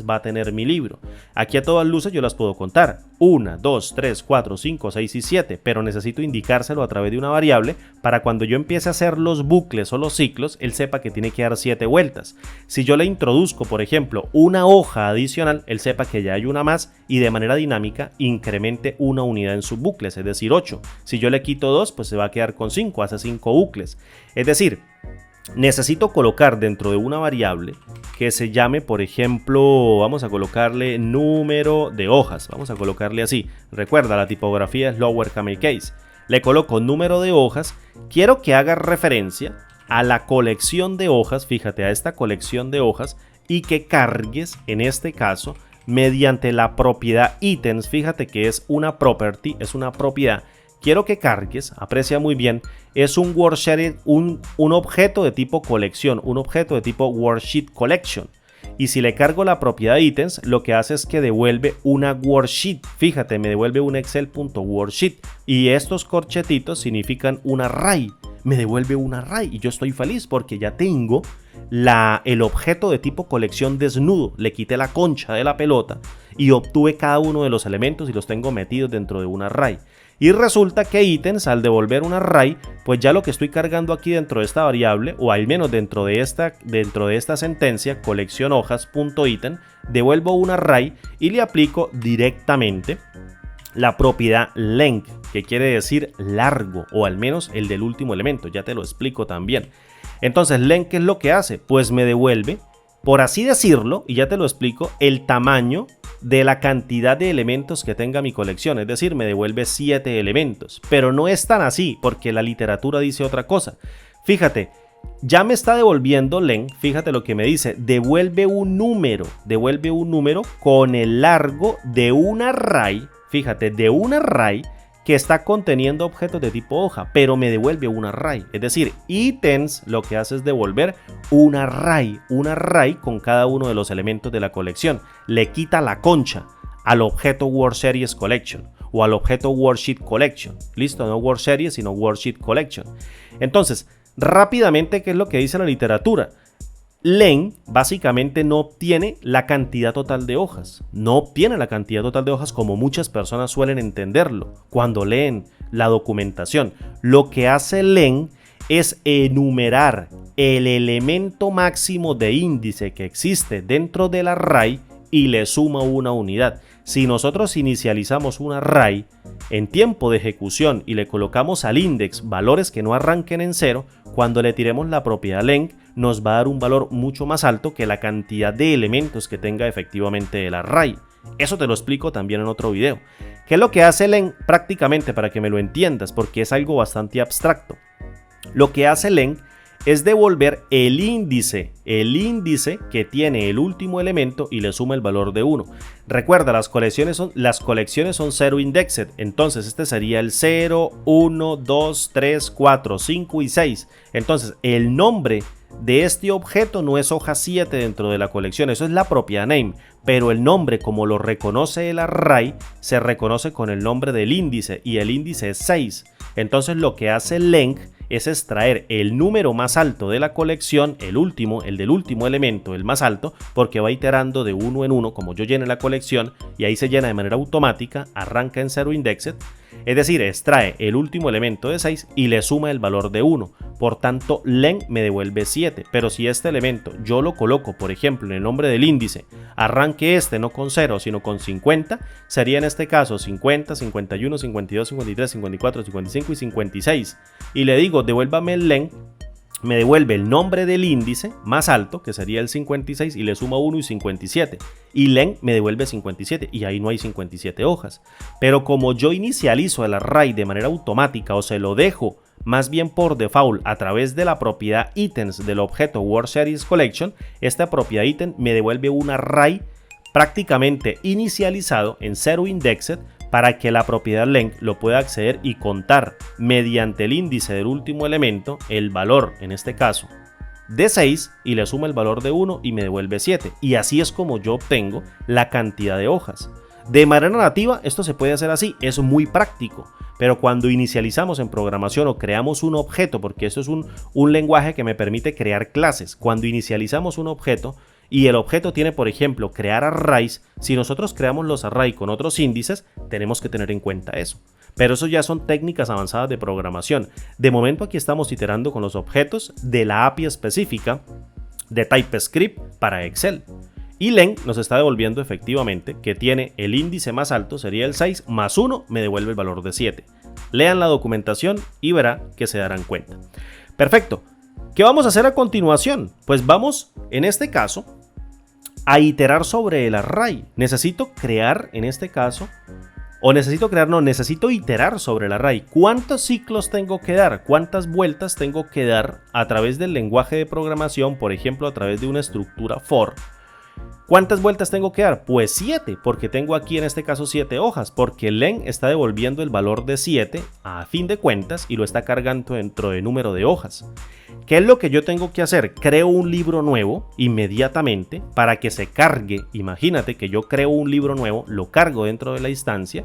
va a tener mi libro. Aquí a todas luces yo las puedo contar. 1, 2, 3, 4, 5, 6 y 7. Pero necesito indicárselo a través de una variable para cuando yo empiece a hacer los bucles o los ciclos, él sepa que tiene que dar 7 vueltas. Si yo le introduzco, por ejemplo, una hoja adicional, él sepa que ya hay una más y de manera dinámica incremente una unidad en sus bucles, es decir, 8. Si yo le quito 2, pues se va a quedar con 5, hace 5 bucles. Es decir, necesito colocar dentro de una variable que se llame, por ejemplo, vamos a colocarle número de hojas, vamos a colocarle así. Recuerda, la tipografía es lower camel case. Le coloco número de hojas, quiero que haga referencia a la colección de hojas, fíjate, a esta colección de hojas, y que cargues, en este caso, mediante la propiedad items, fíjate que es una property, es una propiedad. Quiero que cargues, aprecia muy bien, es un worksheet, un objeto de tipo colección, un objeto de tipo worksheet collection. y si le cargo la propiedad ítems, lo que hace es que devuelve una worksheet. Fíjate, me devuelve un excel.worksheet y estos corchetitos significan un array. Me devuelve un array y yo estoy feliz porque ya tengo el objeto de tipo colección desnudo. Le quité la concha de la pelota y obtuve cada uno de los elementos y los tengo metidos dentro de un array. Y resulta que ítems, al devolver un array, pues ya lo que estoy cargando aquí dentro de esta variable, o al menos dentro de esta sentencia, colección hojas.item, devuelvo un array y le aplico directamente la propiedad length, que quiere decir largo, o al menos el del último elemento. Ya te lo explico también. Entonces, length, ¿qué es lo que hace? Pues me devuelve, por así decirlo, y ya te lo explico, el tamaño de la cantidad de elementos que tenga mi colección, es decir, me devuelve 7 elementos, pero no es tan así porque la literatura dice otra cosa. Fíjate, ya me está devolviendo length, fíjate lo que me dice, devuelve un número con el largo de un array, fíjate, de un array que está conteniendo objetos de tipo hoja, pero me devuelve un array. Es decir, ítems lo que hace es devolver un array con cada uno de los elementos de la colección. Le quita la concha al objeto WordSeries Collection o al objeto Worksheet Collection. Listo, no WordSeries, sino Worksheet Collection. Entonces, rápidamente, ¿qué es lo que dice la literatura? Len básicamente no obtiene la cantidad total de hojas. No obtiene la cantidad total de hojas como muchas personas suelen entenderlo cuando leen la documentación. Lo que hace Len es enumerar el elemento máximo de índice que existe dentro del array y le suma una unidad. Si nosotros inicializamos un array en tiempo de ejecución y le colocamos al index valores que no arranquen en 0, cuando le tiremos la propiedad length nos va a dar un valor mucho más alto que la cantidad de elementos que tenga efectivamente el array. Eso te lo explico también en otro video. ¿Qué es lo que hace length prácticamente para que me lo entiendas? Porque es algo bastante abstracto. Lo que hace length es devolver el índice que tiene el último elemento y le suma el valor de 1. Recuerda, las colecciones son 0 indexed, entonces este sería el 0, 1, 2, 3, 4, 5 y 6. Entonces el nombre de este objeto no es hoja 7 dentro de la colección, eso es la propiedad name, pero el nombre, como lo reconoce el array, se reconoce con el nombre del índice y el índice es 6. Entonces lo que hace length es extraer el número más alto de la colección, el del último elemento, el más alto, porque va iterando de uno en uno, como yo llene la colección, y ahí se llena de manera automática, arranca en 0 indexed, es decir, extrae el último elemento de 6 y le suma el valor de 1. Por tanto, len me devuelve 7, pero si este elemento yo lo coloco, por ejemplo, en el nombre del índice, arranque no con 0, sino con 50, sería en este caso 50, 51, 52, 53, 54, 55 y 56. Y le digo, devuélvame el len, me devuelve el nombre del índice más alto, que sería el 56, y le suma 1 y 57. Y len me devuelve 57, y ahí no hay 57 hojas. Pero como yo inicializo el array de manera automática, o se lo dejo más bien por default a través de la propiedad items del objeto WordSeries Collection, esta propiedad item me devuelve un array prácticamente inicializado en 0 indexed, para que la propiedad length lo pueda acceder y contar mediante el índice del último elemento el valor, en este caso, de 6 y le suma el valor de 1 y me devuelve 7. Y así es como yo obtengo la cantidad de hojas. De manera nativa esto se puede hacer así, es muy práctico. Pero cuando inicializamos en programación o creamos un objeto, porque esto es un lenguaje que me permite crear clases, cuando inicializamos un objeto y el objeto tiene, por ejemplo, crear arrays, si nosotros creamos los arrays con otros índices, tenemos que tener en cuenta eso. Pero eso ya son técnicas avanzadas de programación. De momento aquí estamos iterando con los objetos de la API específica de TypeScript para Excel. Y len nos está devolviendo efectivamente que tiene el índice más alto, sería el 6, más 1 me devuelve el valor de 7. Lean la documentación y verá que se darán cuenta. Perfecto. ¿Qué vamos a hacer a continuación? Pues vamos, en este caso, a iterar sobre el array. Necesito crear, en este caso, necesito iterar sobre el array. ¿Cuántos ciclos tengo que dar? ¿Cuántas vueltas tengo que dar a través del lenguaje de programación? Por ejemplo, a través de una estructura for. ¿Cuántas vueltas tengo que dar? Pues 7, porque tengo aquí en este caso 7 hojas, porque len está devolviendo el valor de 7 a fin de cuentas y lo está cargando dentro de número de hojas. ¿Qué es lo que yo tengo que hacer? Creo un libro nuevo inmediatamente para que se cargue. Imagínate que yo creo un libro nuevo, lo cargo dentro de la instancia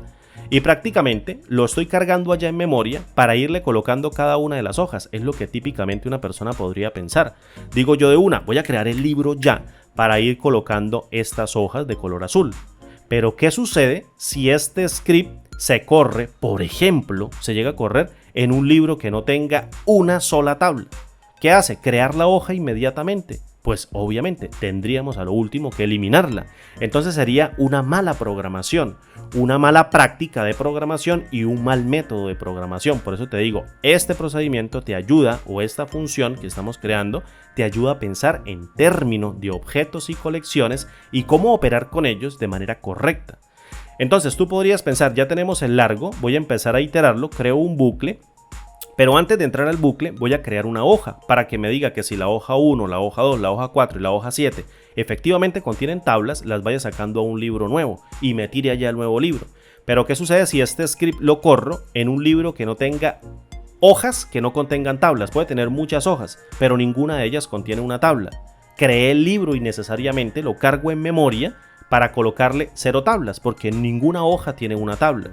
y prácticamente lo estoy cargando allá en memoria para irle colocando cada una de las hojas. Es lo que típicamente una persona podría pensar. Digo yo de una, voy a crear el libro ya para ir colocando estas hojas de color azul. Pero ¿qué sucede si este script se corre, por ejemplo, se llega a correr en un libro que no tenga una sola tabla? ¿Qué hace? Crear la hoja inmediatamente. Pues obviamente tendríamos a lo último que eliminarla. Entonces sería una mala programación, una mala práctica de programación y un mal método de programación. Por eso te digo, este procedimiento te ayuda, o esta función que estamos creando, te ayuda a pensar en términos de objetos y colecciones y cómo operar con ellos de manera correcta. Entonces tú podrías pensar, ya tenemos el largo, voy a empezar a iterarlo, creo un bucle. Pero antes de entrar al bucle voy a crear una hoja para que me diga que si la hoja 1, la hoja 2, la hoja 4 y la hoja 7 efectivamente contienen tablas, las vaya sacando a un libro nuevo y me tire allá el nuevo libro. Pero ¿qué sucede si este script lo corro en un libro que no tenga hojas, que no contengan tablas? Puede tener muchas hojas, pero ninguna de ellas contiene una tabla. Creé el libro y necesariamente lo cargo en memoria para colocarle 0 tablas, porque ninguna hoja tiene una tabla.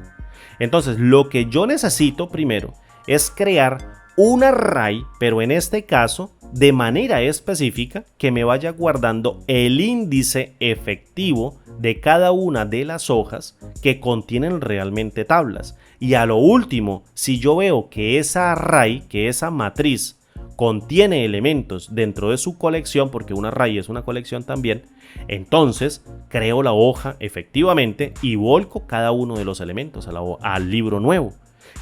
Entonces lo que yo necesito primero es crear un array, pero en este caso de manera específica, que me vaya guardando el índice efectivo de cada una de las hojas que contienen realmente tablas. Y a lo último, si yo veo que esa array, que esa matriz contiene elementos dentro de su colección, porque un array es una colección también, entonces creo la hoja efectivamente y volco cada uno de los elementos al libro nuevo.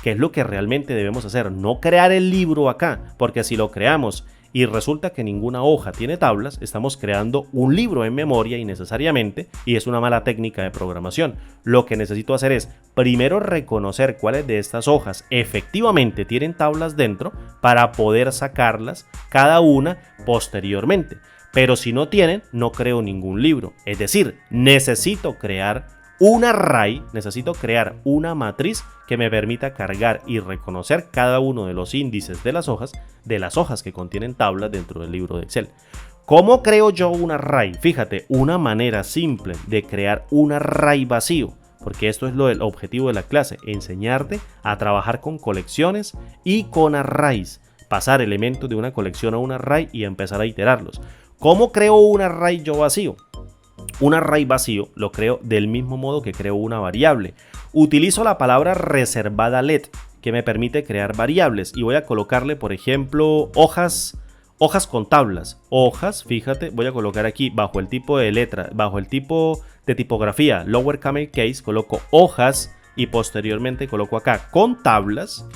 Que es lo que realmente debemos hacer, no crear el libro acá, porque si lo creamos y resulta que ninguna hoja tiene tablas, estamos creando un libro en memoria innecesariamente y es una mala técnica de programación. Lo que necesito hacer es primero reconocer cuáles de estas hojas efectivamente tienen tablas dentro para poder sacarlas cada una posteriormente. Pero si no tienen, no creo ningún libro. Es decir, necesito crear un array, necesito crear una matriz que me permita cargar y reconocer cada uno de los índices de las hojas que contienen tablas dentro del libro de Excel. ¿Cómo creo yo un array? Fíjate, una manera simple de crear un array vacío, porque esto es el objetivo de la clase, enseñarte a trabajar con colecciones y con arrays, pasar elementos de una colección a un array y empezar a iterarlos. ¿Cómo creo un array yo vacío? Un array vacío lo creo del mismo modo que creo una variable. Utilizo la palabra reservada let, que me permite crear variables, y voy a colocarle, por ejemplo, hojas con tablas. Hojas, fíjate, voy a colocar aquí bajo el tipo de letra, bajo el tipo de tipografía lower camel case, coloco hojas y posteriormente coloco acá con tablas.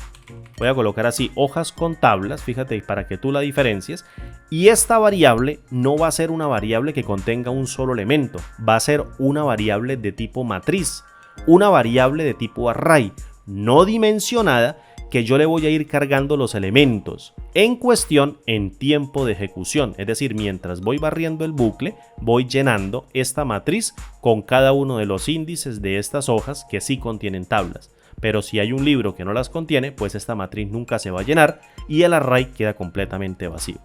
Voy a colocar así, hojas con tablas, fíjate, para que tú la diferencies. Y esta variable no va a ser una variable que contenga un solo elemento, va a ser una variable de tipo matriz, una variable de tipo array, no dimensionada, que yo le voy a ir cargando los elementos en cuestión en tiempo de ejecución. Es decir, mientras voy barriendo el bucle, voy llenando esta matriz con cada uno de los índices de estas hojas que sí contienen tablas. Pero si hay un libro que no las contiene, pues esta matriz nunca se va a llenar y el array queda completamente vacío.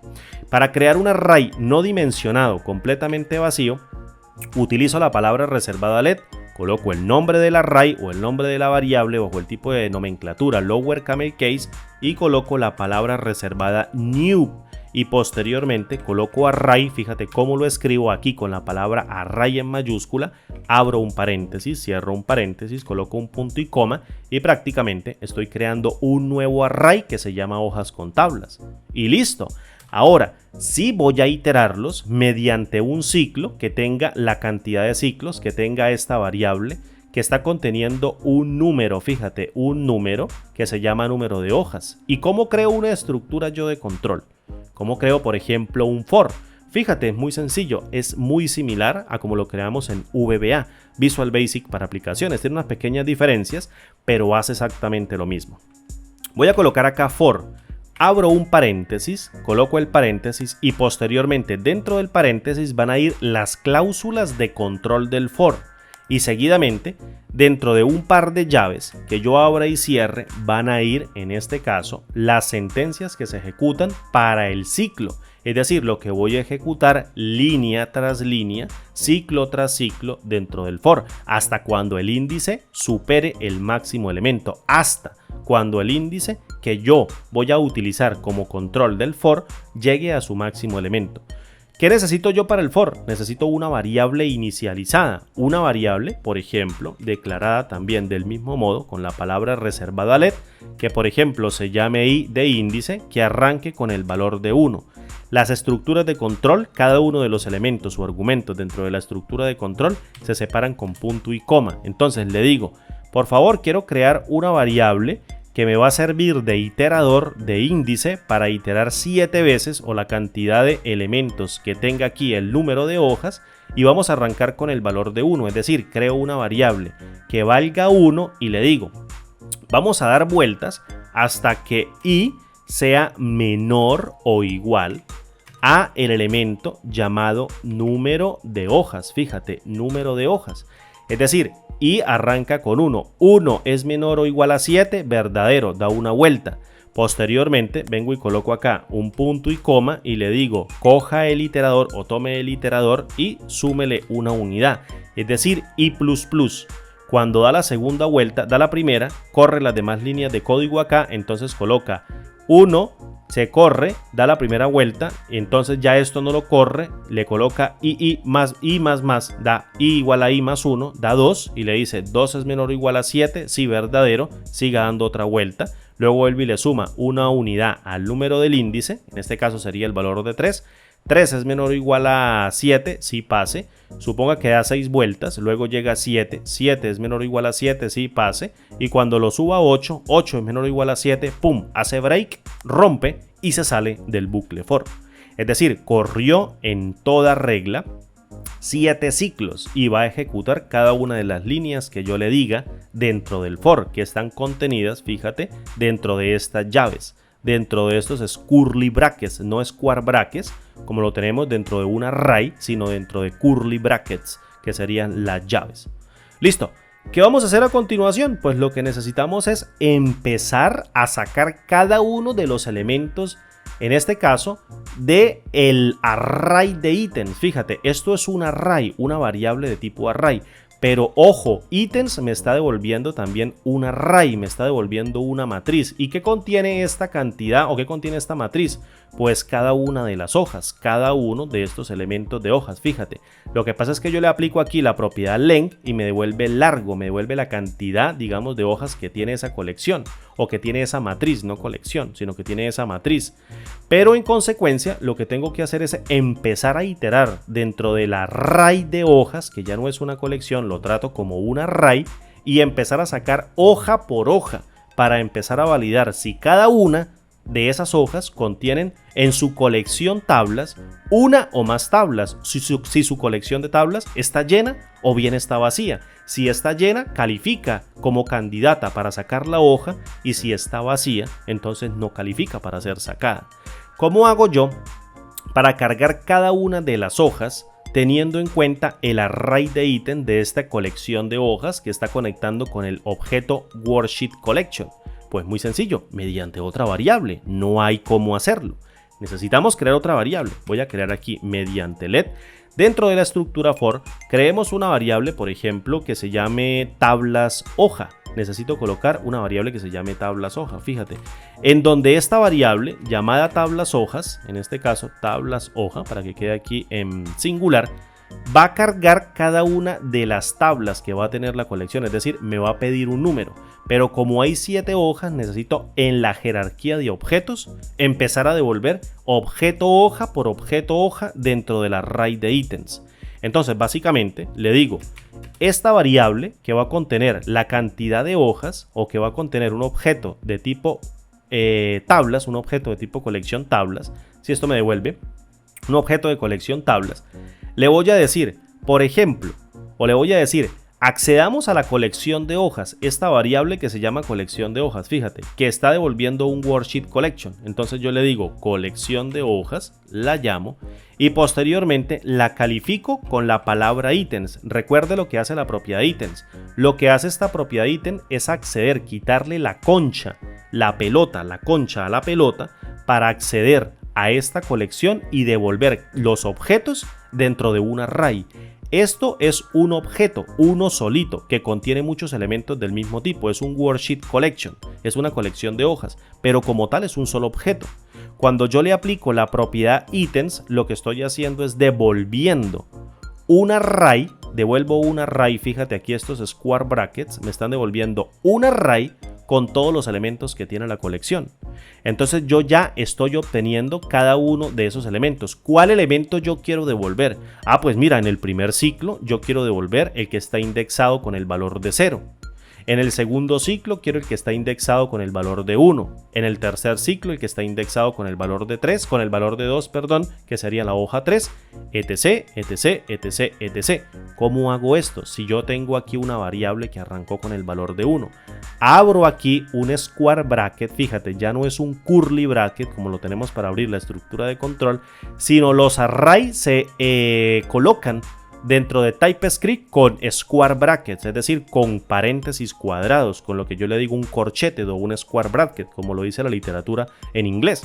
Para crear un array no dimensionado completamente vacío, utilizo la palabra reservada let, coloco el nombre del array o el nombre de la variable bajo el tipo de nomenclatura lower camel case y coloco la palabra reservada new. Y posteriormente coloco array, fíjate cómo lo escribo aquí con la palabra array en mayúscula, abro un paréntesis, cierro un paréntesis, coloco un punto y coma y prácticamente estoy creando un nuevo array que se llama hojas con tablas. Y listo. Ahora, sí voy a iterarlos mediante un ciclo que tenga la cantidad de ciclos que tenga esta variable que está conteniendo un número, fíjate, un número que se llama número de hojas. ¿Y cómo creo una estructura yo de control? ¿Cómo creo, por ejemplo, un for? Fíjate, es muy sencillo, es muy similar a como lo creamos en VBA, Visual Basic para aplicaciones. Tiene unas pequeñas diferencias, pero hace exactamente lo mismo. Voy a colocar acá for. abro un paréntesis, coloco el paréntesis y posteriormente dentro del paréntesis van a ir las cláusulas de control del for. Y seguidamente, dentro de un par de llaves que yo abra y cierre, van a ir, en este caso, las sentencias que se ejecutan para el ciclo. Es decir, lo que voy a ejecutar línea tras línea, ciclo tras ciclo dentro del for, hasta cuando el índice supere el máximo elemento, hasta cuando el índice que yo voy a utilizar como control del for llegue a su máximo elemento. ¿Qué necesito yo para el for? Necesito una variable inicializada, una variable, por ejemplo, declarada también del mismo modo con la palabra reservada let, que por ejemplo se llame i de índice, que arranque con el valor de 1. Las estructuras de control, cada uno de los elementos o argumentos dentro de la estructura de control se separan con punto y coma. Entonces le digo, por favor, quiero crear una variable que me va a servir de iterador de índice para iterar 7 veces o la cantidad de elementos que tenga aquí el número de hojas, y vamos a arrancar con el valor de 1, es decir, creo una variable que valga 1 y le digo, vamos a dar vueltas hasta que i sea menor o igual a el elemento llamado número de hojas. Fíjate, número de hojas. Es decir, i arranca con 1. 1 es menor o igual a 7, verdadero, da una vuelta. Posteriormente vengo y coloco acá un punto y coma y le digo, coja el iterador o tome el iterador y súmele una unidad. Es decir, i++. Cuando da la segunda vuelta, da la primera, corre las demás líneas de código acá, entonces coloca 1, se corre, da la primera vuelta, entonces ya esto no lo corre, le coloca i más, da i igual a i más 1, da 2 y le dice 2 es menor o igual a 7, sí, verdadero, siga dando otra vuelta. Luego vuelve y le suma una unidad al número del índice, en este caso sería el valor de 3. 3 es menor o igual a 7, sí, pase. Suponga que da 6 vueltas, luego llega a 7. 7 es menor o igual a 7, sí, pase. Y cuando lo suba a 8, 8 es menor o igual a 7, pum, hace break, rompe y se sale del bucle for. Es decir, corrió en toda regla 7 ciclos y va a ejecutar cada una de las líneas que yo le diga dentro del for, que están contenidas, fíjate, dentro de estas llaves. Dentro de estos es curly brackets, no square brackets, como lo tenemos dentro de un array, sino dentro de curly brackets, que serían las llaves. Listo. ¿Qué vamos a hacer a continuación? Pues lo que necesitamos es empezar a sacar cada uno de los elementos, en este caso, de el array de ítems. Fíjate, esto es un array, una variable de tipo array. Pero ojo, ítems me está devolviendo también un array, me está devolviendo una matriz. ¿Y qué contiene esta cantidad o qué contiene esta matriz? Pues cada una de las hojas, cada uno de estos elementos de hojas. Fíjate, lo que pasa es que yo le aplico aquí la propiedad length y me devuelve largo, me devuelve la cantidad, digamos, de hojas que tiene esa colección o que tiene esa matriz, no colección, sino que tiene esa matriz. Pero en consecuencia, lo que tengo que hacer es empezar a iterar dentro del array de hojas, que ya no es una colección, lo trato como un array, y empezar a sacar hoja por hoja para empezar a validar si cada una de esas hojas contienen en su colección tablas, una o más tablas, si su colección de tablas está llena o bien está vacía. Si está llena, califica como candidata para sacar la hoja, y si está vacía, entonces no califica para ser sacada. ¿Cómo hago yo para cargar cada una de las hojas teniendo en cuenta el array de ítem de esta colección de hojas que está conectando con el objeto Worksheet Collection? Pues muy sencillo, mediante otra variable, no hay cómo hacerlo. Necesitamos crear otra variable. Voy a crear aquí mediante let. Dentro de la estructura for, creemos una variable, por ejemplo, que se llame tablas hoja. Necesito colocar una variable que se llame tablas hoja, fíjate. En donde esta variable, llamada tablas hojas, en este caso tablas hoja, para que quede aquí en singular, va a cargar cada una de las tablas que va a tener la colección, es decir, me va a pedir un número. Pero como hay 7 hojas, necesito en la jerarquía de objetos empezar a devolver objeto hoja por objeto hoja dentro del array de ítems. Entonces, básicamente, le digo, esta variable que va a contener la cantidad de hojas o que va a contener un objeto de tipo tablas, un objeto de tipo colección tablas, si esto me devuelve un objeto de colección tablas, le voy a decir, por ejemplo, o le voy a decir, Accedamos a la colección de hojas, esta variable que se llama colección de hojas, fíjate, que está devolviendo un worksheet collection. Entonces yo le digo colección de hojas, la llamo y posteriormente la califico con la palabra ítems. Recuerde lo que hace la propiedad ítems. Lo que hace esta propiedad ítem es acceder, quitarle la concha, la pelota, la concha a la pelota para acceder a esta colección y devolver los objetos dentro de un array. Esto es un objeto, uno solito, que contiene muchos elementos del mismo tipo. Es un worksheet collection, es una colección de hojas, pero como tal es un solo objeto. Cuando yo le aplico la propiedad ítems, lo que estoy haciendo es devolviendo un array, devuelvo un array, fíjate aquí estos square brackets, me están devolviendo un array con todos los elementos que tiene la colección. Entonces yo ya estoy obteniendo cada uno de esos elementos. ¿Cuál elemento yo quiero devolver? Ah, pues mira, en el primer ciclo yo quiero devolver el que está indexado con el valor de 0. En el segundo ciclo quiero el que está indexado con el valor de 1. En el tercer ciclo el que está indexado con el valor de 3, con el valor de 2, perdón, que sería la hoja 3, etc, etc, etc, etc. ¿Cómo hago esto? Si yo tengo aquí una variable que arrancó con el valor de 1. Abro aquí un square bracket, fíjate, ya no es un curly bracket como lo tenemos para abrir la estructura de control, sino los arrays se colocan dentro de TypeScript con square brackets, es decir, con paréntesis cuadrados, con lo que yo le digo un corchete o un square bracket, como lo dice la literatura en inglés.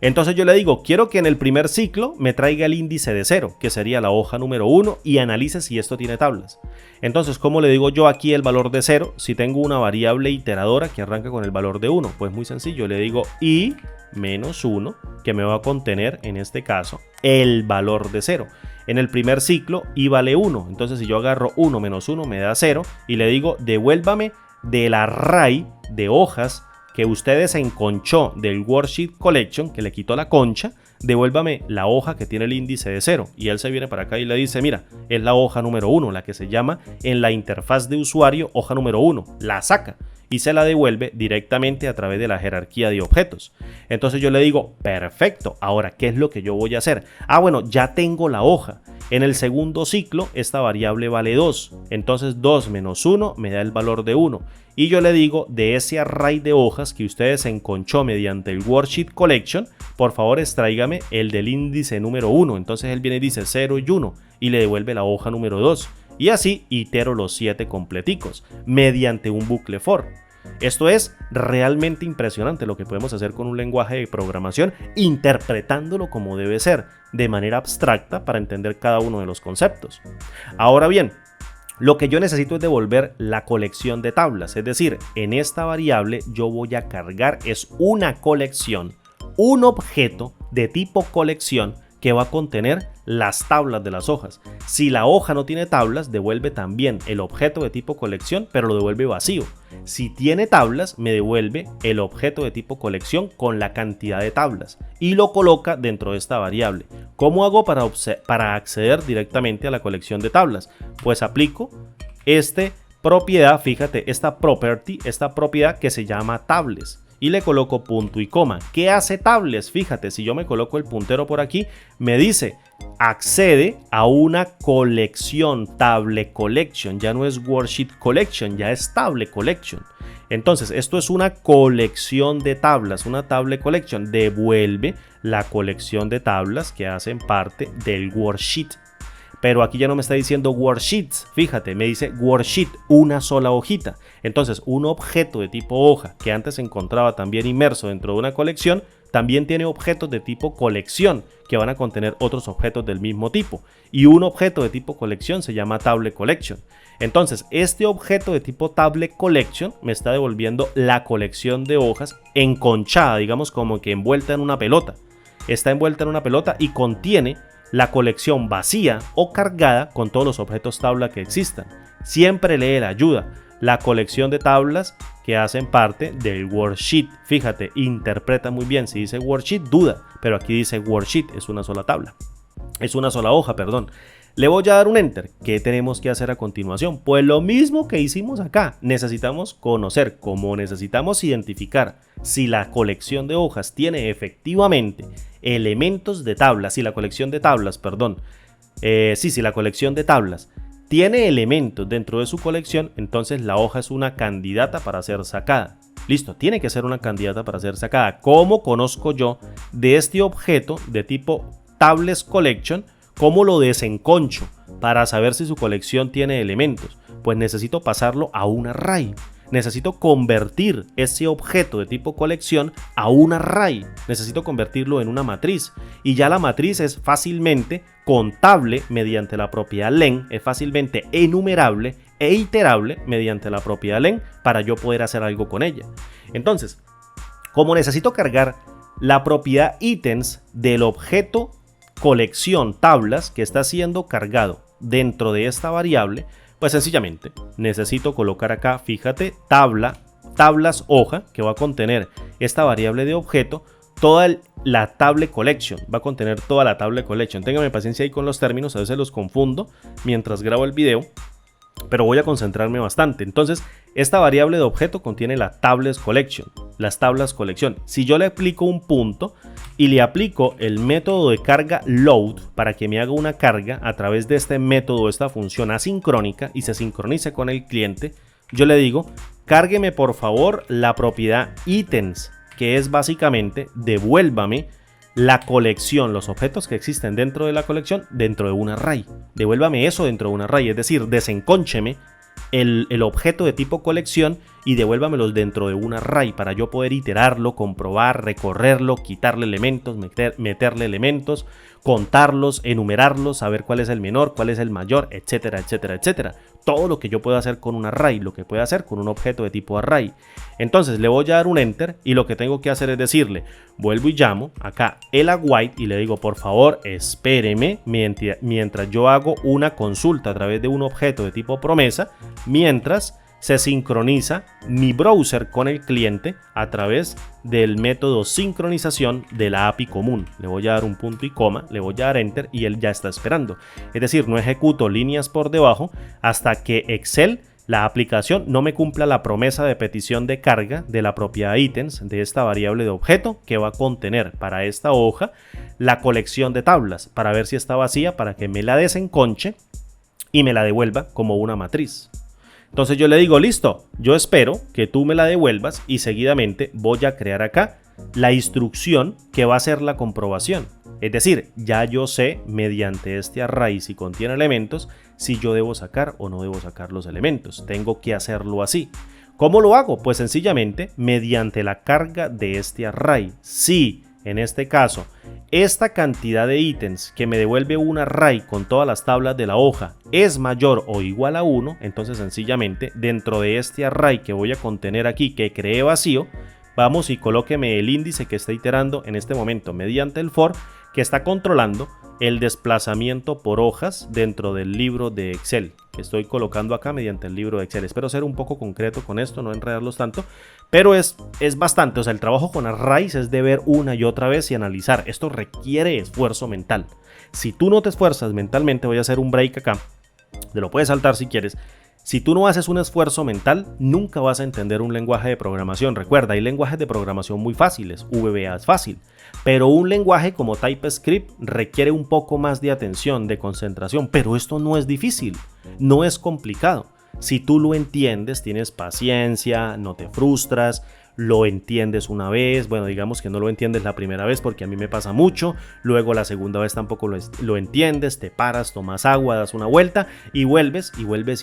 Entonces yo le digo, quiero que en el primer ciclo me traiga el índice de 0, que sería la hoja número 1, y analice si esto tiene tablas. Entonces, ¿cómo le digo yo aquí el valor de 0 si tengo una variable iteradora que arranca con el valor de 1? Pues muy sencillo, le digo i menos 1, que me va a contener, en este caso, el valor de 0. En el primer ciclo i vale 1, entonces si yo agarro 1 menos 1 me da 0 y le digo devuélvame del array de hojas que ustedes enconchó del worksheet collection, que le quitó la concha, devuélvame la hoja que tiene el índice de 0. Y él se viene para acá y le dice, mira, es la hoja número 1, la que se llama en la interfaz de usuario hoja número 1, la saca y se la devuelve directamente a través de la jerarquía de objetos. Entonces yo le digo, perfecto, ahora, ¿qué es lo que yo voy a hacer? Ah, bueno, ya tengo la hoja. En el segundo ciclo, esta variable vale 2. Entonces 2 menos 1 me da el valor de 1. Y yo le digo, de ese array de hojas que ustedes enconchó mediante el worksheet collection, por favor extráigame el del índice número 1. Entonces él viene y dice 0 y 1 y le devuelve la hoja número 2. Y así itero los 7 completicos mediante un bucle for. Esto es realmente impresionante lo que podemos hacer con un lenguaje de programación, interpretándolo como debe ser, de manera abstracta para entender cada uno de los conceptos. Ahora bien, lo que yo necesito es devolver la colección de tablas, es decir, en esta variable yo voy a cargar es una colección, un objeto de tipo colección que va a contener las tablas de las hojas. Si la hoja no tiene tablas, devuelve también el objeto de tipo colección, pero lo devuelve vacío. Si tiene tablas, me devuelve el objeto de tipo colección con la cantidad de tablas y lo coloca dentro de esta variable. ¿Cómo hago para acceder directamente a la colección de tablas? Pues aplico esta propiedad, fíjate, esta propiedad que se llama tables. Y le coloco punto y coma. ¿Qué hace tables? Fíjate, si yo me coloco el puntero por aquí, me dice accede a una colección, table collection. Ya no es worksheet collection, ya es table collection. Entonces, esto es una colección de tablas, una table collection. Devuelve la colección de tablas que hacen parte del worksheet. Pero aquí ya no me está diciendo worksheets, fíjate, me dice worksheet, una sola hojita. Entonces, un objeto de tipo hoja que antes se encontraba también inmerso dentro de una colección, también tiene objetos de tipo colección que van a contener otros objetos del mismo tipo. Y un objeto de tipo colección se llama table collection. Entonces, este objeto de tipo table collection me está devolviendo la colección de hojas enconchada, digamos como que envuelta en una pelota. Está envuelta en una pelota y contiene la colección vacía o cargada con todos los objetos tabla que existan. Siempre lee la ayuda, la colección de tablas que hacen parte del worksheet. Fíjate, interpreta muy bien. Si dice worksheet, duda, pero aquí dice worksheet, es una sola tabla. Es una sola hoja, perdón. Le voy a dar un enter. ¿Qué tenemos que hacer a continuación? Pues lo mismo que hicimos acá. Necesitamos conocer, como necesitamos identificar si la colección de hojas tiene efectivamente elementos de tablas, si la colección de tablas tiene elementos dentro de su colección, entonces la hoja es una candidata para ser sacada. Listo, tiene que ser una candidata para ser sacada. ¿Cómo conozco yo de este objeto de tipo Tables Collection? ¿Cómo lo desenconcho para saber si su colección tiene elementos? Pues necesito pasarlo a un array. Necesito convertir ese objeto de tipo colección a un array. Necesito convertirlo en una matriz. Y ya la matriz es fácilmente contable mediante la propiedad len, es fácilmente enumerable e iterable mediante la propiedad len para yo poder hacer algo con ella. Entonces, como necesito cargar la propiedad ítems del objeto colección tablas que está siendo cargado dentro de esta variable, pues sencillamente necesito colocar acá, fíjate, tablas hoja, que va a contener esta variable de objeto, toda la table collection, va a contener toda la table collection. Téngame paciencia ahí con los términos, a veces los confundo mientras grabo el video, pero voy a concentrarme bastante. Entonces, esta variable de objeto contiene la tables collection, las tablas colección. Si yo le aplico un punto y le aplico el método de carga load para que me haga una carga a través de este método, esta función asincrónica, y se sincronice con el cliente, yo le digo, cárgueme por favor la propiedad items, que es básicamente devuélvame la colección, los objetos que existen dentro de la colección dentro de un array. Devuélvame eso dentro de un array, es decir, desencóncheme el objeto de tipo colección y devuélvamelos dentro de un array para yo poder iterarlo, comprobar, recorrerlo, quitarle elementos, meterle elementos, contarlos, enumerarlos, saber cuál es el menor, cuál es el mayor, etcétera, etcétera, etcétera. Todo lo que yo puedo hacer con un array, lo que puedo hacer con un objeto de tipo array. Entonces le voy a dar un enter y lo que tengo que hacer es decirle, vuelvo y llamo acá el await y le digo, por favor, espéreme mientras yo hago una consulta a través de un objeto de tipo promesa, mientras se sincroniza mi browser con el cliente a través del método sincronización de la API común. Le voy a dar un punto y coma, le voy a dar enter y él ya está esperando. Es decir, no ejecuto líneas por debajo hasta que Excel, la aplicación, no me cumpla la promesa de petición de carga de la propiedad items de esta variable de objeto que va a contener para esta hoja la colección de tablas para ver si está vacía, para que me la desenconche y me la devuelva como una matriz. Entonces yo le digo, listo, yo espero que tú me la devuelvas y seguidamente voy a crear acá la instrucción que va a ser la comprobación. Es decir, ya yo sé mediante este array si contiene elementos, si yo debo sacar o no debo sacar los elementos. Tengo que hacerlo así. ¿Cómo lo hago? Pues sencillamente mediante la carga de este array. Si en este caso esta cantidad de ítems que me devuelve un array con todas las tablas de la hoja es mayor o igual a 1, entonces sencillamente dentro de este array que voy a contener aquí, que creé vacío, vamos y colóqueme el índice que está iterando en este momento mediante el for, que está controlando el desplazamiento por hojas dentro del libro de Excel que estoy colocando acá mediante el libro de Excel. Espero ser un poco concreto con esto, no enredarlos tanto, pero es bastante. O sea, el trabajo con arrays es de ver una y otra vez y analizar. Esto requiere esfuerzo mental. Si tú no te esfuerzas mentalmente, voy a hacer un break acá, te lo puedes saltar si quieres. Si tú no haces un esfuerzo mental, nunca vas a entender un lenguaje de programación. Recuerda, hay lenguajes de programación muy fáciles, VBA es fácil, pero un lenguaje como TypeScript requiere un poco más de atención, de concentración, pero esto no es difícil, no es complicado. Si tú lo entiendes, tienes paciencia, no te frustras, lo entiendes una vez, bueno, digamos que no lo entiendes la primera vez porque a mí me pasa mucho, luego la segunda vez tampoco lo entiendes, te paras, tomas agua, das una vuelta y vuelves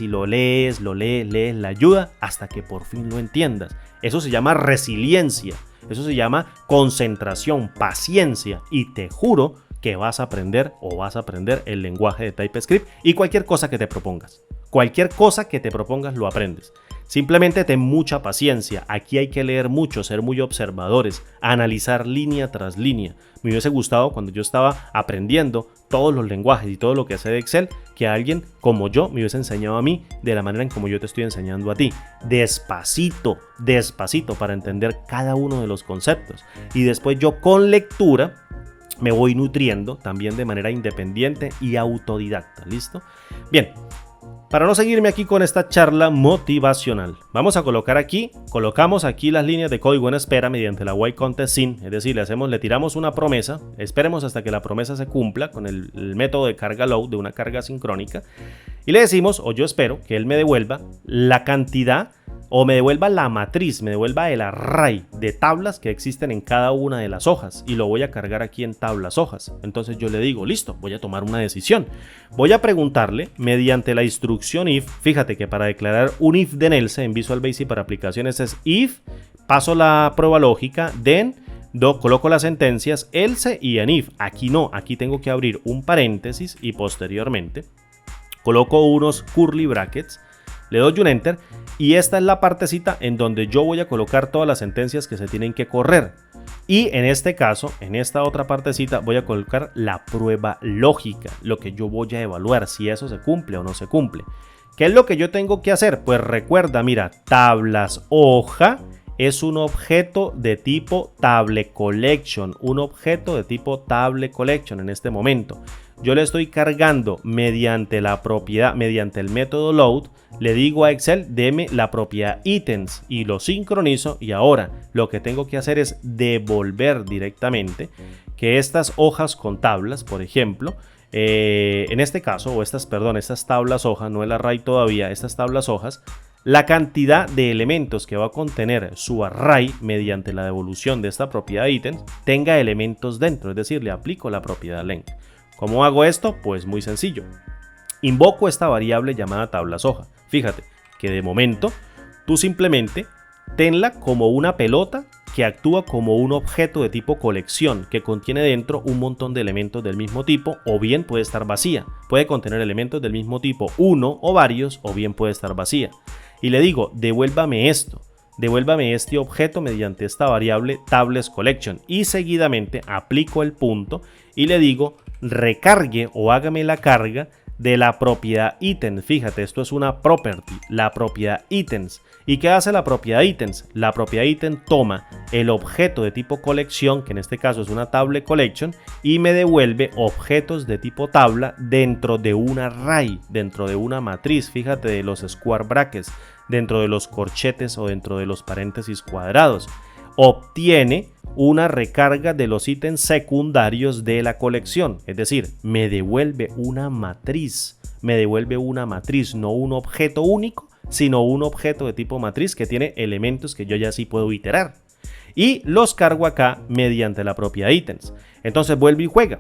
y lo lees la ayuda hasta que por fin lo entiendas. Eso se llama resiliencia, eso se llama concentración, paciencia y te juro que vas a aprender el lenguaje de TypeScript y cualquier cosa que te propongas. Cualquier cosa que te propongas lo aprendes. Simplemente ten mucha paciencia. Aquí hay que leer mucho, ser muy observadores, analizar línea tras línea. Me hubiese gustado cuando yo estaba aprendiendo todos los lenguajes y todo lo que sé de Excel, que alguien como yo me hubiese enseñado a mí de la manera en como yo te estoy enseñando a ti. Despacito, despacito para entender cada uno de los conceptos. Y después yo con lectura me voy nutriendo también de manera independiente y autodidacta. ¿Listo? Bien. Para no seguirme aquí con esta charla motivacional, vamos a colocamos aquí las líneas de código en espera mediante la while contest sin, es decir, le tiramos una promesa, esperemos hasta que la promesa se cumpla con el método de carga load de una carga sincrónica Y le decimos, o yo espero que él me devuelva la cantidad o me devuelva la matriz, me devuelva el array de tablas que existen en cada una de las hojas y lo voy a cargar aquí en tablas hojas. Entonces yo le digo, listo, voy a tomar una decisión. Voy a preguntarle mediante la instrucción if, fíjate que para declarar un if then else en Visual Basic para aplicaciones es if, paso la prueba lógica, then, coloco las sentencias, else y en if. Aquí no, aquí tengo que abrir un paréntesis y posteriormente coloco unos curly brackets, le doy un enter y esta es la partecita en donde yo voy a colocar todas las sentencias que se tienen que correr. Y en este caso, en esta otra partecita voy a colocar la prueba lógica, lo que yo voy a evaluar, si eso se cumple o no se cumple. ¿Qué es lo que yo tengo que hacer? Pues recuerda, mira, tablas hoja es un objeto de tipo table collection, un objeto de tipo table collection en este momento. Yo le estoy cargando mediante la propiedad, mediante el método load, le digo a Excel, deme la propiedad items y lo sincronizo y ahora lo que tengo que hacer es devolver directamente que estas hojas con tablas, por ejemplo, en este caso, o estas tablas hojas, no el array todavía, estas tablas hojas, la cantidad de elementos que va a contener su array mediante la devolución de esta propiedad items tenga elementos dentro, es decir, le aplico la propiedad length. ¿Cómo hago esto? Pues muy sencillo. Invoco esta variable llamada tablas hoja. Fíjate que de momento tú simplemente tenla como una pelota que actúa como un objeto de tipo colección que contiene dentro un montón de elementos del mismo tipo o bien puede estar vacía. Puede contener elementos del mismo tipo, uno o varios, o bien puede estar vacía. Y le digo, devuélvame esto. Devuélvame este objeto mediante esta variable tables collection y seguidamente aplico el punto y le digo recargue o hágame la carga de la propiedad items. Fíjate, esto es una property, la propiedad items. ¿Y qué hace la propiedad items? La propiedad item toma el objeto de tipo colección, que en este caso es una table collection, y me devuelve objetos de tipo tabla dentro de un array, dentro de una matriz. Fíjate, de los square brackets, dentro de los corchetes o dentro de los paréntesis cuadrados. Obtiene una recarga de los ítems secundarios de la colección, es decir, me devuelve una matriz, no un objeto único, sino un objeto de tipo matriz que tiene elementos que yo ya sí puedo iterar y los cargo acá mediante la propiedad items. Entonces vuelve y juega.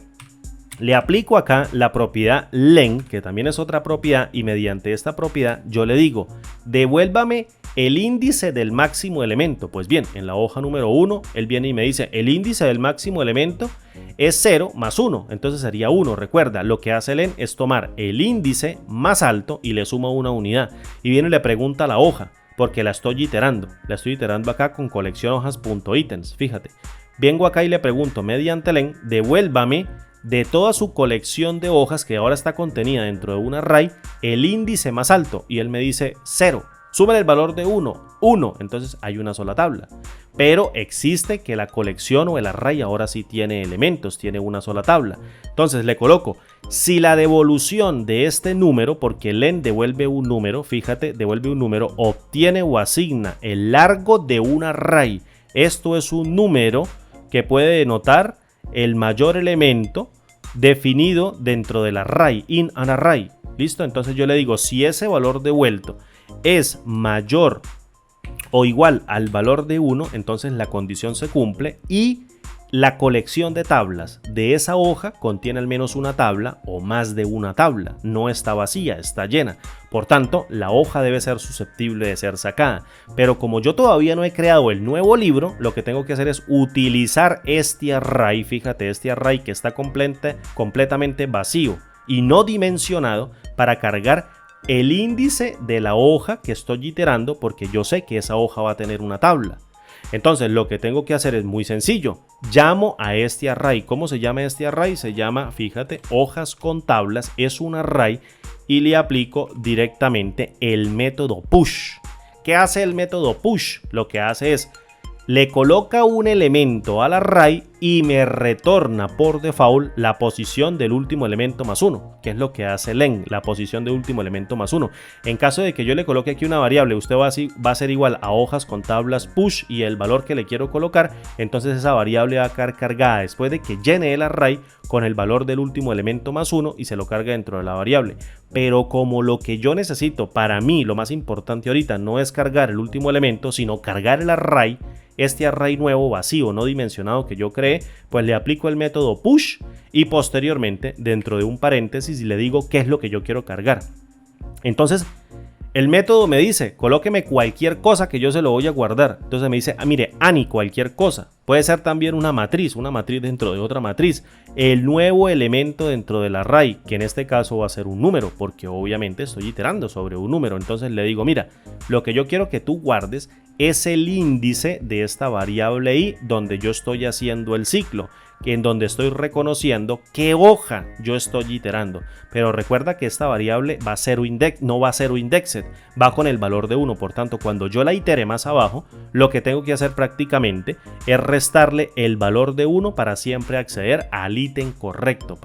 Le aplico acá la propiedad len, que también es otra propiedad, y mediante esta propiedad yo le digo, devuélvame el índice del máximo elemento. Pues bien, en la hoja número 1, él viene y me dice, el índice del máximo elemento es 0 más 1, entonces sería 1. Recuerda, lo que hace len es tomar el índice más alto y le suma una unidad. Y viene y le pregunta a la hoja, porque la estoy iterando acá con colección hojas.items. Fíjate, vengo acá y le pregunto, mediante len, devuélvame de toda su colección de hojas que ahora está contenida dentro de un array, el índice más alto, y él me dice 0. Súmale el valor de 1, entonces hay una sola tabla. Pero existe que la colección o el array ahora sí tiene elementos, tiene una sola tabla. Entonces le coloco, si la devolución de este número, porque len devuelve un número, fíjate, devuelve un número, obtiene o asigna el largo de un array. Esto es un número que puede denotar el mayor elemento definido dentro del array, in an array. ¿Listo? Entonces yo le digo, si ese valor devuelto es mayor o igual al valor de 1, entonces la condición se cumple y la colección de tablas de esa hoja contiene al menos una tabla o más de una tabla, no está vacía, está llena. Por tanto, la hoja debe ser susceptible de ser sacada. Pero como yo todavía no he creado el nuevo libro, lo que tengo que hacer es utilizar este array, fíjate, este array que está completamente vacío y no dimensionado para cargar el índice de la hoja que estoy iterando, porque yo sé que esa hoja va a tener una tabla. Entonces lo que tengo que hacer es muy sencillo, llamo a este array. ¿Cómo se llama este array? Se llama, fíjate, hojas con tablas, es un array y le aplico directamente el método push. ¿Qué hace el método push? Lo que hace es, le coloca un elemento al array y me retorna por default la posición del último elemento más 1, que es lo que hace len, la posición del último elemento más 1. En caso de que yo le coloque aquí una variable, usted va a ser igual a hojas con tablas push y el valor que le quiero colocar, entonces esa variable va a quedar cargada después de que llene el array con el valor del último elemento más 1 y se lo carga dentro de la variable. Pero como lo que yo necesito, para mí lo más importante ahorita no es cargar el último elemento, sino cargar el array, este array nuevo vacío no dimensionado que yo creé, pues le aplico el método push y posteriormente dentro de un paréntesis le digo qué es lo que yo quiero cargar. Entonces el método me dice, colóqueme cualquier cosa que yo se lo voy a guardar. Entonces me dice, mire, Ani, cualquier cosa. Puede ser también una matriz dentro de otra matriz. El nuevo elemento dentro del array, que en este caso va a ser un número, porque obviamente estoy iterando sobre un número. Entonces le digo, mira, lo que yo quiero que tú guardes es el índice de esta variable i donde yo estoy haciendo el ciclo, en donde estoy reconociendo qué hoja yo estoy iterando. Pero recuerda que esta variable va a ser no va a ser indexed, va con el valor de 1. Por tanto, cuando yo la itere más abajo, lo que tengo que hacer prácticamente es restarle el valor de 1 para siempre acceder al ítem correcto,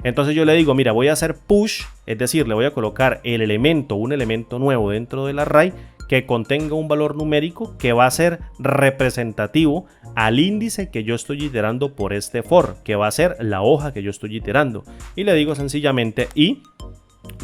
Entonces yo le digo, mira, voy a hacer push, es decir, le voy a colocar un elemento nuevo dentro del array que contenga un valor numérico que va a ser representativo al índice que yo estoy iterando por este for, que va a ser la hoja que yo estoy iterando. Y le digo sencillamente, y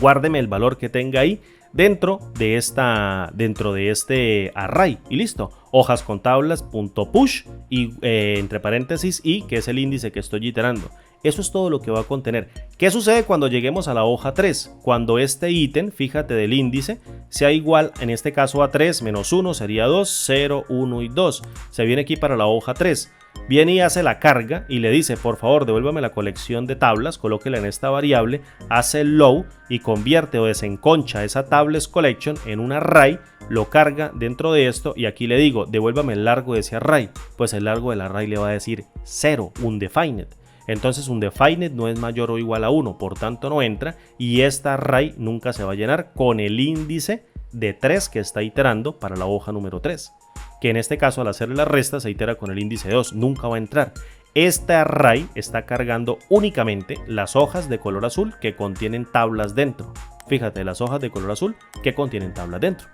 guárdeme el valor que tenga ahí dentro de este array y listo. Hojas con tablas punto push y entre paréntesis y, que es el índice que estoy iterando. Eso es todo lo que va a contener. ¿Qué sucede cuando lleguemos a la hoja 3? Cuando este ítem, fíjate, del índice sea igual, en este caso a 3 menos 1 sería 2, 0, 1 y 2. Se viene aquí para la hoja 3. Viene y hace la carga y le dice, por favor, devuélvame la colección de tablas, colóquela en esta variable, hace el low y convierte o desenconcha esa tables collection en un array, lo carga dentro de esto y aquí le digo, devuélvame el largo de ese array. Pues el largo del array le va a decir 0, undefined. Entonces undefined no es mayor o igual a 1, por tanto no entra y esta array nunca se va a llenar con el índice de 3 que está iterando para la hoja número 3, que en este caso al hacerle la resta se itera con el índice 2, nunca va a entrar. Este array está cargando únicamente las hojas de color azul que contienen tablas dentro. Fíjate, las hojas de color azul que contienen tablas dentro.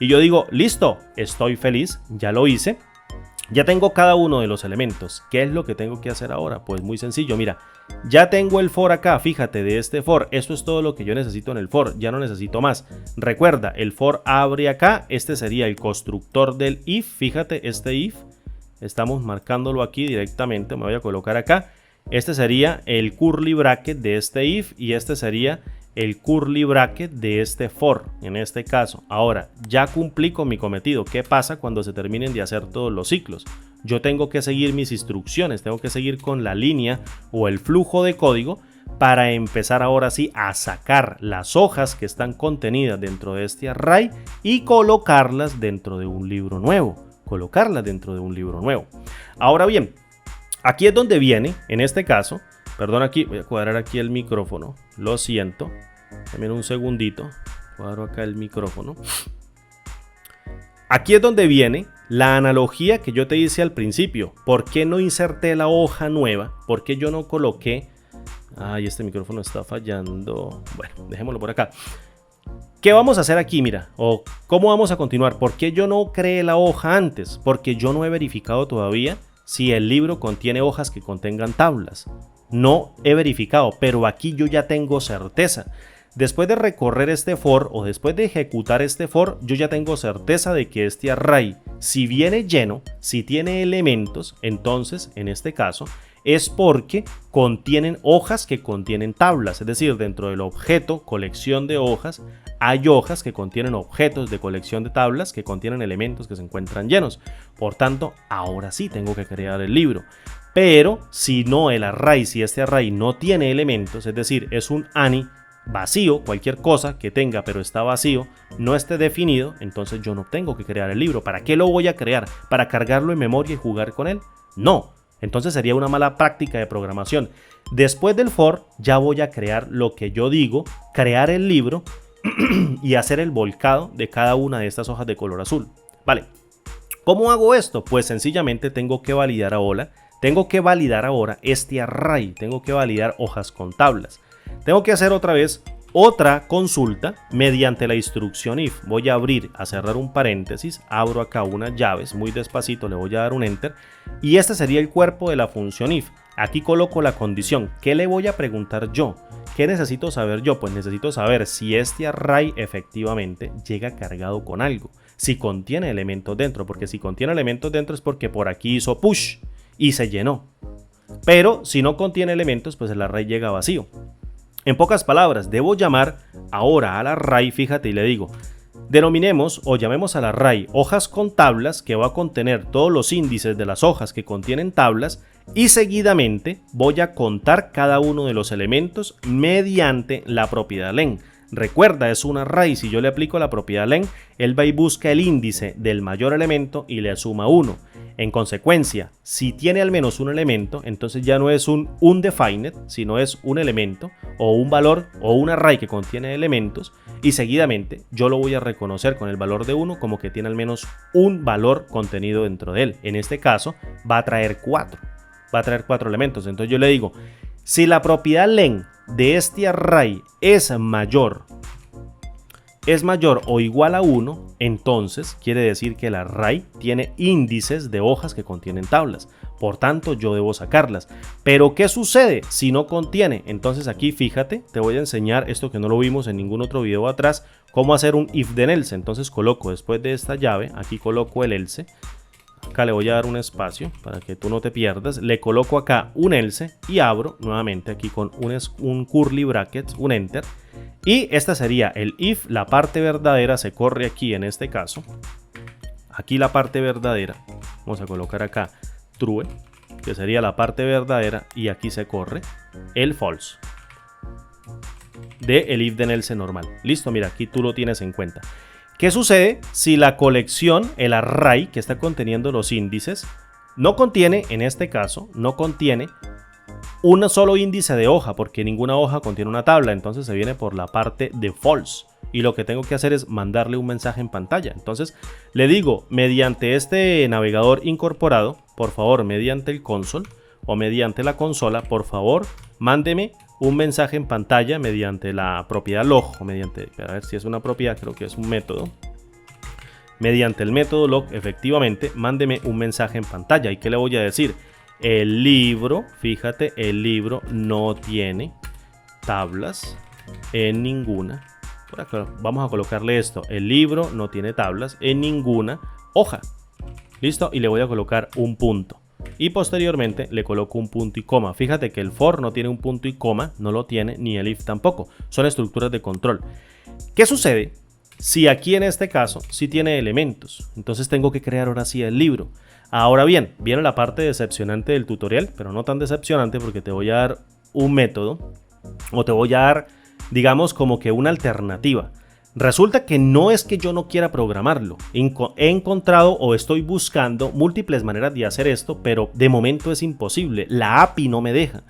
Y yo digo, listo, estoy feliz, ya lo hice. Ya tengo cada uno de los elementos. ¿Qué es lo que tengo que hacer ahora? Pues muy sencillo, mira, ya tengo el for acá, fíjate, de este for. Esto es todo lo que yo necesito en el for, ya no necesito más. Recuerda, el for abre acá, este sería el constructor del if, fíjate, este if, estamos marcándolo aquí directamente, me voy a colocar acá. Este sería el curly bracket de este if y este sería el curly bracket de este for, en este caso. Ahora, ya cumplí con mi cometido. ¿Qué pasa cuando se terminen de hacer todos los ciclos? Yo tengo que seguir mis instrucciones, tengo que seguir con la línea o el flujo de código para empezar ahora sí a sacar las hojas que están contenidas dentro de este array y colocarlas dentro de un libro nuevo. Ahora bien, aquí es donde viene, en este caso, perdón, aquí voy a cuadrar aquí el micrófono, lo siento, también un segundito, cuadro acá el micrófono. Aquí es donde viene la analogía que yo te hice al principio. ¿Por qué no inserté la hoja nueva? ¿Por qué yo no coloqué? Ay, este micrófono está fallando. Bueno, dejémoslo por acá. ¿Qué vamos a hacer aquí? Mira, o cómo vamos a continuar. ¿Por qué yo no creé la hoja antes? Porque yo no he verificado todavía si el libro contiene hojas que contengan tablas. No he verificado, pero aquí yo ya tengo certeza. Después de recorrer este for o después de ejecutar este for, yo ya tengo certeza de que este array, si viene lleno, si tiene elementos, entonces, en este caso, es porque contienen hojas que contienen tablas. Es decir, dentro del objeto colección de hojas, hay hojas que contienen objetos de colección de tablas que contienen elementos que se encuentran llenos. Por tanto, ahora sí tengo que crear el libro. Pero si este array no tiene elementos, es decir, es un Ani vacío, cualquier cosa que tenga pero está vacío, no esté definido, entonces yo no tengo que crear el libro. ¿Para qué lo voy a crear? ¿Para cargarlo en memoria y jugar con él? No, entonces sería una mala práctica de programación. Después del for ya voy a crear lo que yo digo, crear el libro y hacer el volcado de cada una de estas hojas de color azul. Vale, ¿Cómo hago esto? Pues sencillamente tengo que validar ahora este array, tengo que validar hojas con tablas. Tengo que hacer otra vez otra consulta mediante la instrucción if. Voy a abrir, a cerrar un paréntesis, abro acá unas llaves, muy despacito le voy a dar un enter y este sería el cuerpo de la función if. Aquí coloco la condición. ¿Qué le voy a preguntar yo? ¿Qué necesito saber yo? Pues necesito saber si este array efectivamente llega cargado con algo, si contiene elementos dentro, porque si contiene elementos dentro es porque por aquí hizo push y se llenó. Pero si no contiene elementos, pues el array llega vacío. En pocas palabras, debo llamar ahora al array, fíjate, y le digo, denominemos o llamemos al array hojas con tablas, que va a contener todos los índices de las hojas que contienen tablas, y seguidamente voy a contar cada uno de los elementos mediante la propiedad len. Recuerda, es un array. Si yo le aplico la propiedad len, él va y busca el índice del mayor elemento y le suma 1. En consecuencia, si tiene al menos un elemento, entonces ya no es un undefined, sino es un elemento o un valor o un array que contiene elementos, y seguidamente yo lo voy a reconocer con el valor de 1 como que tiene al menos un valor contenido dentro de él. En este caso va a traer 4. Va a traer 4 elementos. Entonces yo le digo, si la propiedad len de este array es mayor o igual a 1, entonces quiere decir que el array tiene índices de hojas que contienen tablas. Por tanto, yo debo sacarlas. Pero ¿qué sucede si no contiene? Entonces aquí fíjate, te voy a enseñar esto que no lo vimos en ningún otro video atrás, cómo hacer un if then else. Entonces coloco después de esta llave, aquí coloco el else. Acá le voy a dar un espacio para que tú no te pierdas. Le coloco acá un else y abro nuevamente aquí con un curly bracket, un enter. Y esta sería el if. La parte verdadera se corre aquí en este caso. Aquí la parte verdadera. Vamos a colocar acá true, que sería la parte verdadera. Y aquí se corre el false de el if then else normal. Listo, mira, aquí tú lo tienes en cuenta. ¿Qué sucede si la colección, el array que está conteniendo los índices, no contiene, en este caso, no contiene un solo índice de hoja, porque ninguna hoja contiene una tabla? Entonces se viene por la parte de false. Y lo que tengo que hacer es mandarle un mensaje en pantalla. Entonces le digo, mediante este navegador incorporado, por favor, mediante el console o mediante la consola, por favor, mándeme un mensaje en pantalla mediante la propiedad log, o mediante, a ver si es una propiedad, creo que es un método. Mediante el método log, efectivamente, mándeme un mensaje en pantalla. ¿Y qué le voy a decir? El libro, fíjate, el libro no tiene tablas en ninguna. Por acá vamos a colocarle esto. El libro no tiene tablas en ninguna hoja. ¿Listo? Y le voy a colocar un punto. Y posteriormente le coloco un punto y coma. Fíjate que el for no tiene un punto y coma, no lo tiene, ni el if tampoco. Son estructuras de control. ¿Qué sucede si aquí en este caso sí tiene elementos? Entonces tengo que crear ahora sí el libro. Ahora bien, viene la parte decepcionante del tutorial, pero no tan decepcionante, porque te voy a dar un método, o te voy a dar, digamos, como que una alternativa. Resulta que no es que yo no quiera programarlo. He encontrado o estoy buscando múltiples maneras de hacer esto, pero de momento es imposible. La API no me deja.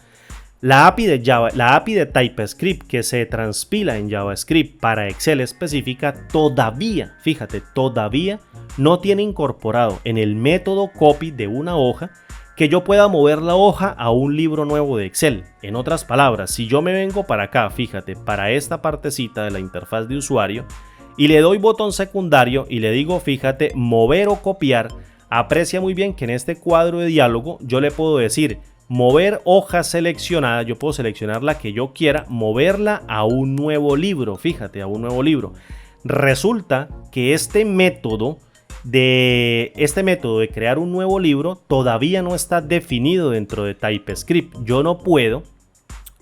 La API de Java, la API de TypeScript que se transpila en JavaScript para Excel específica, todavía, fíjate, todavía no tiene incorporado en el método copy de una hoja que yo pueda mover la hoja a un libro nuevo de Excel. En otras palabras, si yo me vengo para acá, fíjate, para esta partecita de la interfaz de usuario y le doy botón secundario y le digo, fíjate, mover o copiar, aprecia muy bien que en este cuadro de diálogo yo le puedo decir mover hoja seleccionada. Yo puedo seleccionar la que yo quiera, moverla a un nuevo libro, fíjate, a un nuevo libro. Resulta que este método de crear un nuevo libro todavía no está definido dentro de TypeScript. Yo no puedo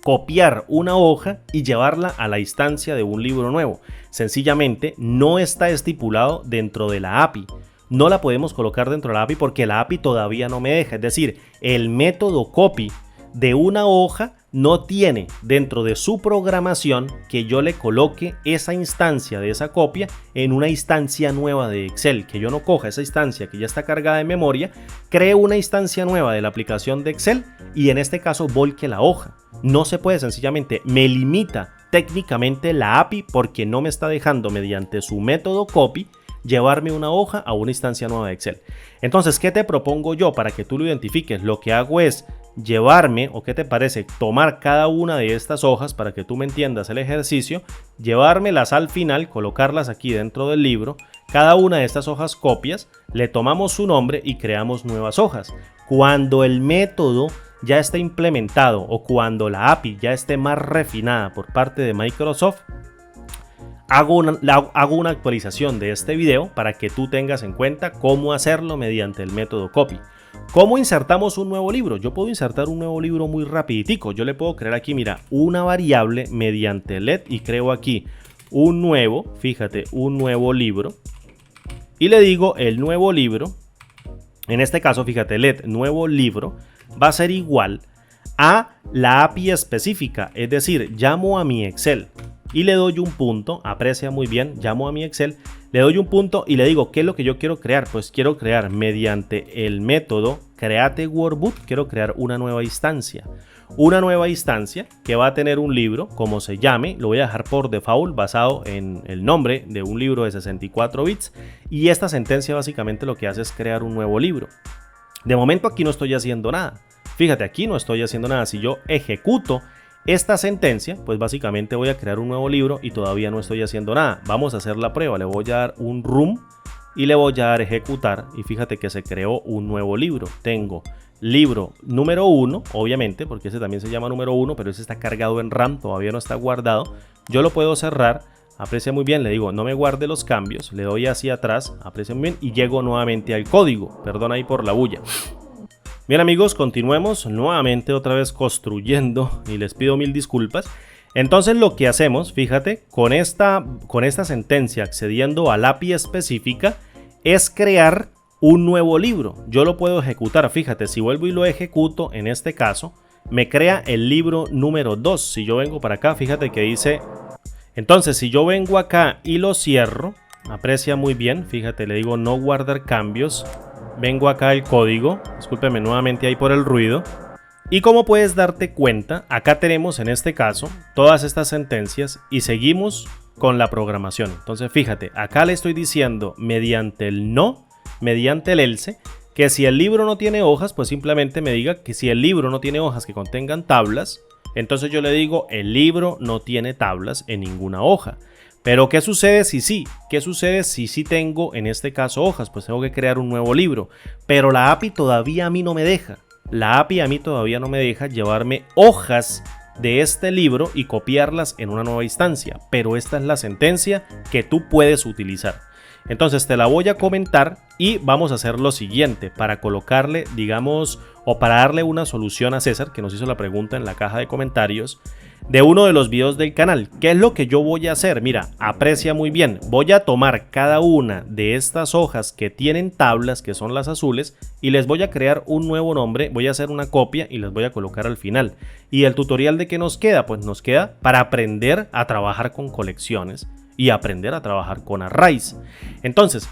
copiar una hoja y llevarla a la instancia de un libro nuevo. Sencillamente no está estipulado dentro de la API. No la podemos colocar dentro de la API porque la API todavía no me deja. Es decir, el método copy de una hoja no tiene dentro de su programación que yo le coloque esa instancia de esa copia en una instancia nueva de Excel, que yo no coja esa instancia que ya está cargada de memoria, cree una instancia nueva de la aplicación de Excel y en este caso volque la hoja. No se puede, sencillamente me limita técnicamente la API porque no me está dejando mediante su método copy llevarme una hoja a una instancia nueva de Excel. Entonces, ¿qué te propongo yo para que tú lo identifiques? Lo que hago es llevarme, o qué te parece, tomar cada una de estas hojas para que tú me entiendas el ejercicio, llevármelas al final, colocarlas aquí dentro del libro, cada una de estas hojas copias, le tomamos su nombre y creamos nuevas hojas. Cuando el método ya esté implementado o cuando la API ya esté más refinada por parte de Microsoft, hago una actualización de este video para que tú tengas en cuenta cómo hacerlo mediante el método copy. ¿Cómo insertamos un nuevo libro? Yo puedo insertar un nuevo libro muy rapiditico. Yo le puedo crear aquí, mira, una variable mediante let y creo aquí un nuevo, fíjate, un nuevo libro. Y le digo el nuevo libro, en este caso, fíjate, let nuevo libro va a ser igual a la API específica, es decir, llamo a mi Excel y le doy un punto, aprecia muy bien, llamo a mi Excel, le doy un punto y le digo qué es lo que yo quiero crear. Pues quiero crear mediante el método create workbook, quiero crear una nueva instancia. Una nueva instancia que va a tener un libro, como se llame, lo voy a dejar por default basado en el nombre de un libro de 64 bits y esta sentencia básicamente lo que hace es crear un nuevo libro. De momento aquí no estoy haciendo nada. Fíjate, aquí no estoy haciendo nada. Si yo ejecuto esta sentencia, pues básicamente voy a crear un nuevo libro y todavía no estoy haciendo nada. Vamos a hacer la prueba. Le voy a dar un run y le voy a dar ejecutar y fíjate que se creó un nuevo libro. Tengo libro número 1, obviamente, porque ese también se llama número 1, pero ese está cargado en RAM, todavía no está guardado. Yo lo puedo cerrar, aprecia muy bien, le digo no me guarde los cambios, le doy hacia atrás, aprecia muy bien y llego nuevamente al código. Perdón ahí por la bulla. Bien amigos, continuemos nuevamente otra vez construyendo y les pido mil disculpas. Entonces lo que hacemos, fíjate, con esta sentencia accediendo al API específica es crear un nuevo libro. Yo lo puedo ejecutar, fíjate, si vuelvo y lo ejecuto en este caso, me crea el libro número 2. Si yo vengo para acá, fíjate que dice, entonces si yo vengo acá y lo cierro, aprecia muy bien, fíjate, le digo no guardar cambios. Vengo acá al código, discúlpeme nuevamente ahí por el ruido. Y como puedes darte cuenta, acá tenemos en este caso todas estas sentencias y seguimos con la programación. Entonces fíjate, acá le estoy diciendo mediante el no, mediante el else, que si el libro no tiene hojas, pues simplemente me diga que si el libro no tiene hojas que contengan tablas, entonces yo le digo el libro no tiene tablas en ninguna hoja. Pero ¿qué sucede si sí? ¿Qué sucede si sí tengo en este caso hojas? Pues tengo que crear un nuevo libro. Pero la API todavía a mí no me deja. La API a mí todavía no me deja llevarme hojas de este libro y copiarlas en una nueva instancia. Pero esta es la sentencia que tú puedes utilizar. Entonces te la voy a comentar y vamos a hacer lo siguiente para colocarle, digamos, o para darle una solución a César, que nos hizo la pregunta en la caja de comentarios de uno de los videos del canal. ¿Qué es lo que yo voy a hacer? Mira, aprecia muy bien. Voy a tomar cada una de estas hojas que tienen tablas, que son las azules, y les voy a crear un nuevo nombre. Voy a hacer una copia y les voy a colocar al final. ¿Y el tutorial de qué nos queda? Pues nos queda para aprender a trabajar con colecciones y aprender a trabajar con arrays. Entonces,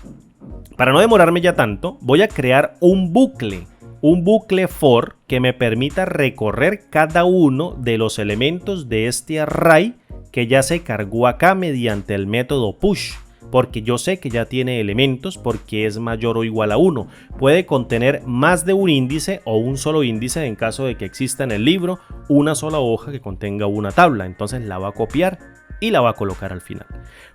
para no demorarme ya tanto, voy a crear un bucle for que me permita recorrer cada uno de los elementos de este array que ya se cargó acá mediante el método push, porque yo sé que ya tiene elementos porque es mayor o igual a 1. Puede contener más de un índice o un solo índice en caso de que exista en el libro una sola hoja que contenga una tabla. Entonces la va a copiar y la va a colocar al final.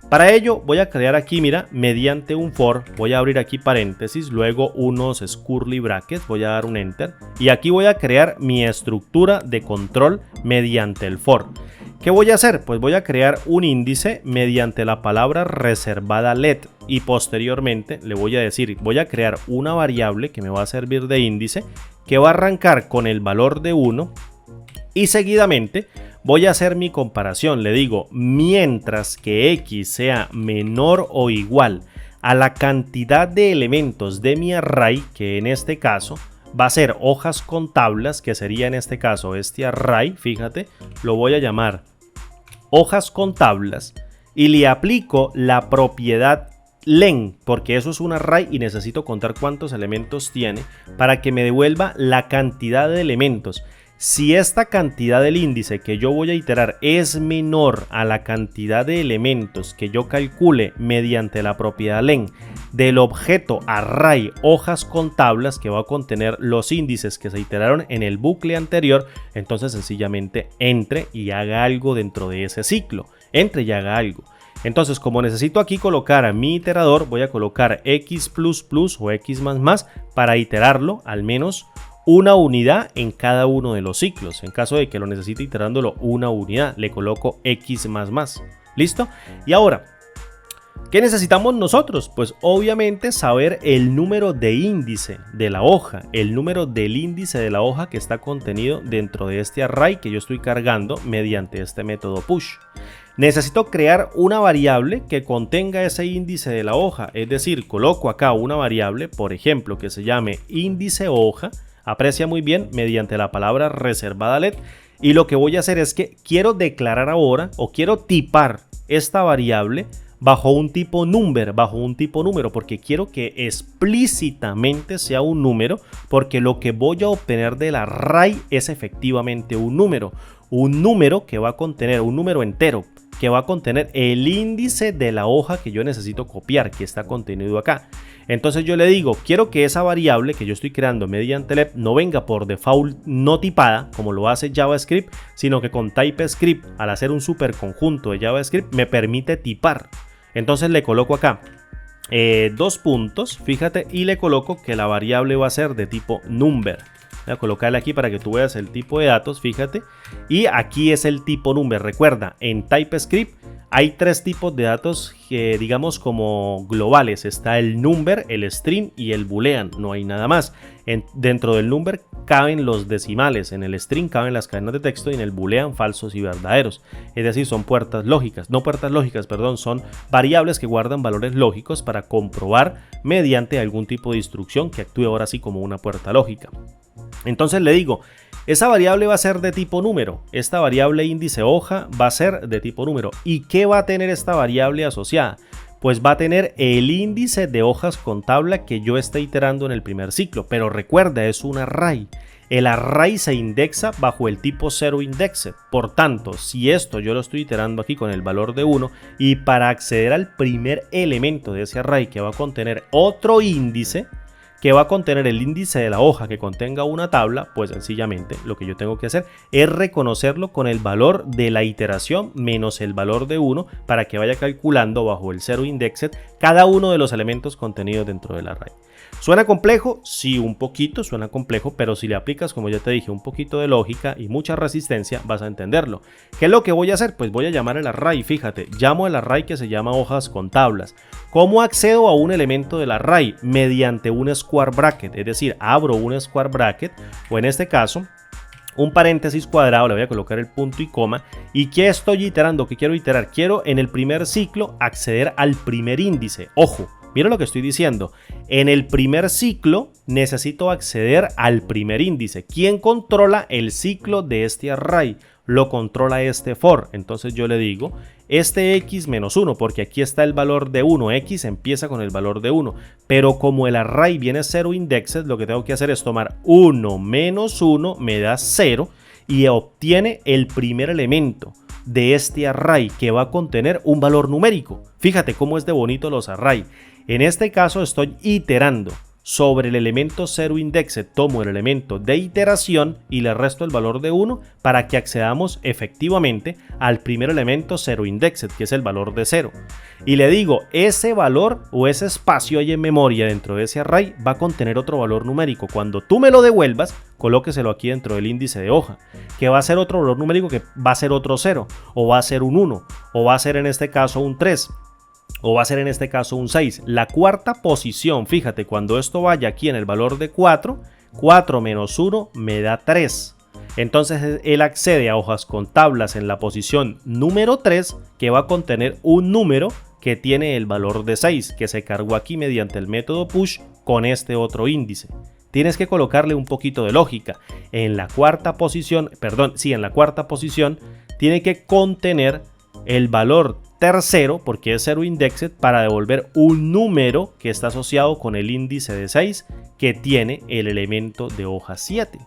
Para ello voy a crear aquí, mira, mediante un for, voy a abrir aquí paréntesis, luego unos curly brackets, voy a dar un enter y aquí voy a crear mi estructura de control mediante el for. ¿Qué voy a hacer? Pues voy a crear un índice mediante la palabra reservada let y posteriormente le voy a decir, voy a crear una variable que me va a servir de índice que va a arrancar con el valor de 1 y seguidamente voy a hacer mi comparación. Le digo, mientras que x sea menor o igual a la cantidad de elementos de mi array, que en este caso va a ser hojas con tablas, que sería en este caso este array, fíjate, lo voy a llamar hojas con tablas y le aplico la propiedad len, porque eso es un array y necesito contar cuántos elementos tiene para que me devuelva la cantidad de elementos. Si esta cantidad del índice que yo voy a iterar es menor a la cantidad de elementos que yo calcule mediante la propiedad len del objeto array hojas con tablas, que va a contener los índices que se iteraron en el bucle anterior, entonces sencillamente entre y haga algo dentro de ese ciclo. Entre y haga algo. Entonces, como necesito aquí colocar a mi iterador, voy a colocar x++ o x++ para iterarlo al menos una unidad en cada uno de los ciclos. En caso de que lo necesite iterándolo una unidad, le coloco x++. ¿Listo? Y ahora, ¿qué necesitamos nosotros? Pues obviamente saber el número de índice de la hoja, el número del índice de la hoja que está contenido dentro de este array que yo estoy cargando mediante este método push. Necesito crear una variable que contenga ese índice de la hoja, es decir, coloco acá una variable, por ejemplo, que se llame índice hoja, aprecia muy bien, mediante la palabra reservada let, y lo que voy a hacer es que quiero declarar ahora o quiero tipar esta variable bajo un tipo number, porque quiero que explícitamente sea un número, porque lo que voy a obtener del array es efectivamente un número que va a contener un número entero, que va a contener el índice de la hoja que yo necesito copiar, que está contenido acá. Entonces yo le digo, quiero que esa variable que yo estoy creando mediante let no venga por default no tipada, como lo hace JavaScript, sino que con TypeScript, al hacer un superconjunto de JavaScript, me permite tipar. Entonces le coloco acá dos puntos, fíjate, y le coloco que la variable va a ser de tipo number. Voy a colocarle aquí para que tú veas el tipo de datos, fíjate. Y aquí es el tipo number. Recuerda, en TypeScript hay tres tipos de datos que digamos como globales. Está el number, el string y el boolean. No hay nada más. Dentro del number caben los decimales. En el string caben las cadenas de texto y en el boolean falsos y verdaderos. Es decir, son puertas lógicas. No puertas lógicas, perdón. Son variables que guardan valores lógicos para comprobar mediante algún tipo de instrucción que actúe ahora sí como una puerta lógica. Entonces le digo, esa variable va a ser de tipo número, esta variable índice hoja va a ser de tipo número. ¿Y qué va a tener esta variable asociada? Pues va a tener el índice de hojas con tabla que yo esté iterando en el primer ciclo, pero recuerda, es un array. El array se indexa bajo el tipo 0 indexed. Por tanto, si esto yo lo estoy iterando aquí con el valor de 1 y para acceder al primer elemento de ese array que va a contener otro índice, que va a contener el índice de la hoja que contenga una tabla, pues sencillamente lo que yo tengo que hacer es reconocerlo con el valor de la iteración menos el valor de 1 para que vaya calculando bajo el 0 indexed cada uno de los elementos contenidos dentro del array. ¿Suena complejo? Sí, un poquito suena complejo, pero si le aplicas, como ya te dije, un poquito de lógica y mucha resistencia, vas a entenderlo. ¿Qué es lo que voy a hacer? Pues voy a llamar el array, fíjate, llamo el array que se llama hojas con tablas. ¿Cómo accedo a un elemento del array? Mediante un square bracket, es decir, abro un square bracket, o en este caso, un paréntesis cuadrado, le voy a colocar el punto y coma. ¿Y qué estoy iterando? ¿Qué quiero iterar? Quiero en el primer ciclo acceder al primer índice. Ojo, mira lo que estoy diciendo. En el primer ciclo necesito acceder al primer índice. ¿Quién controla el ciclo de este array? Lo controla este for. Entonces yo le digo este x menos 1, porque aquí está el valor de 1. X empieza con el valor de 1. Pero como el array viene 0 indexed, lo que tengo que hacer es tomar 1 menos 1, me da 0 y obtiene el primer elemento de este array que va a contener un valor numérico. Fíjate cómo es de bonito los array. En este caso estoy iterando sobre el elemento 0 indexed, tomo el elemento de iteración y le resto el valor de 1 para que accedamos efectivamente al primer elemento 0 indexed, que es el valor de 0. Y le digo, ese valor o ese espacio ahí en memoria dentro de ese array va a contener otro valor numérico. Cuando tú me lo devuelvas, colóqueselo aquí dentro del índice de hoja, que va a ser otro valor numérico, que va a ser otro 0, o va a ser un 1, o va a ser en este caso un 3. O va a ser en este caso un 6. La cuarta posición, fíjate, cuando esto vaya aquí en el valor de 4, 4 menos 1 me da 3. Entonces él accede a hojas con tablas en la posición número 3, que va a contener un número que tiene el valor de 6, que se cargó aquí mediante el método push con este otro índice. Tienes que colocarle un poquito de lógica. En la cuarta posición, en la cuarta posición tiene que contener el valor tercero, porque es 0 indexed, para devolver un número que está asociado con el índice de 6 que tiene el elemento de hoja 7.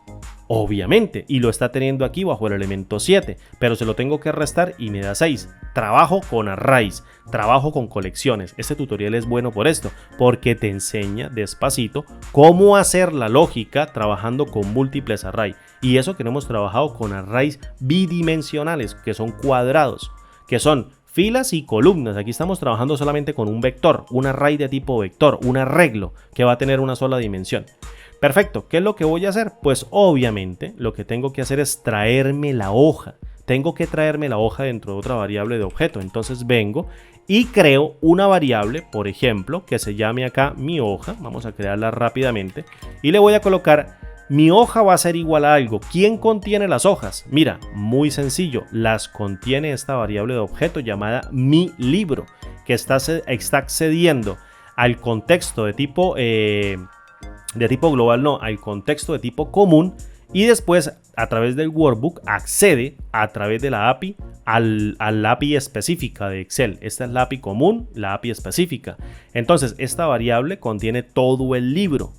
Obviamente, y lo está teniendo aquí bajo el elemento 7, pero se lo tengo que restar y me da 6. Trabajo con arrays, trabajo con colecciones. Este tutorial es bueno por esto, porque te enseña despacito cómo hacer la lógica trabajando con múltiples arrays. Y eso que no hemos trabajado con arrays bidimensionales, que son cuadrados, que son filas y columnas. Aquí estamos trabajando solamente con un vector, un array de tipo vector, un arreglo que va a tener una sola dimensión. Perfecto, ¿qué es lo que voy a hacer? Pues obviamente lo que tengo que hacer es traerme la hoja. Tengo que traerme la hoja dentro de otra variable de objeto. Entonces vengo y creo una variable, por ejemplo, que se llame acá mi hoja. Vamos a crearla rápidamente y le voy a colocar mi hoja va a ser igual a algo. ¿Quién contiene las hojas? Mira, muy sencillo, las contiene esta variable de objeto llamada mi libro, que está accediendo al contexto de tipo global, no, al contexto de tipo común, y después a través del workbook accede a través de la API a la API específica de Excel. Esta es la API común, la API específica. Entonces esta variable contiene todo el libro,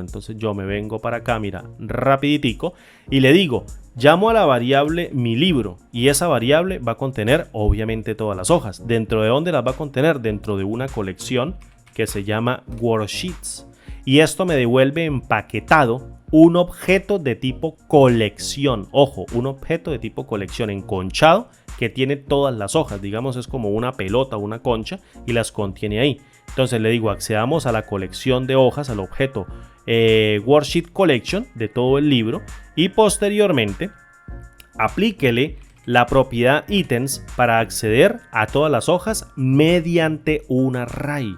entonces yo me vengo para acá, mira, rapiditico, y le digo, llamo a la variable mi libro, y esa variable va a contener obviamente todas las hojas. ¿Dentro de dónde las va a contener? Dentro de una colección que se llama worksheets. Y esto me devuelve empaquetado un objeto de tipo colección. Ojo, un objeto de tipo colección enconchado que tiene todas las hojas. Digamos, es como una pelota, una concha, y las contiene ahí. Entonces le digo, accedamos a la colección de hojas, al objeto Worksheet Collection de todo el libro, y posteriormente aplíquele la propiedad ítems para acceder a todas las hojas mediante un array.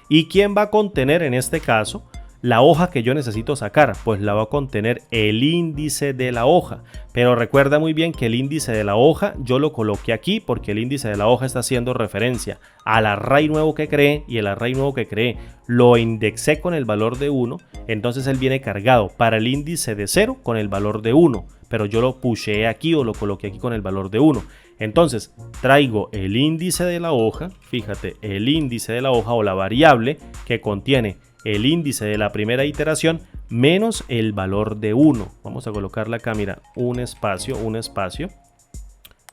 ¿Y quién va a contener en este caso la hoja que yo necesito sacar? Pues la va a contener el índice de la hoja. Pero recuerda muy bien que el índice de la hoja yo lo coloqué aquí porque el índice de la hoja está haciendo referencia al array nuevo que creé, y el array nuevo que creé lo indexé con el valor de 1. Entonces él viene cargado para el índice de 0 con el valor de 1. Pero yo lo pusheé aquí o lo coloqué aquí con el valor de 1. Entonces traigo el índice de la hoja, fíjate, el índice de la hoja o la variable que contiene el índice de la primera iteración menos el valor de 1. Vamos a colocarle acá, mira, un espacio,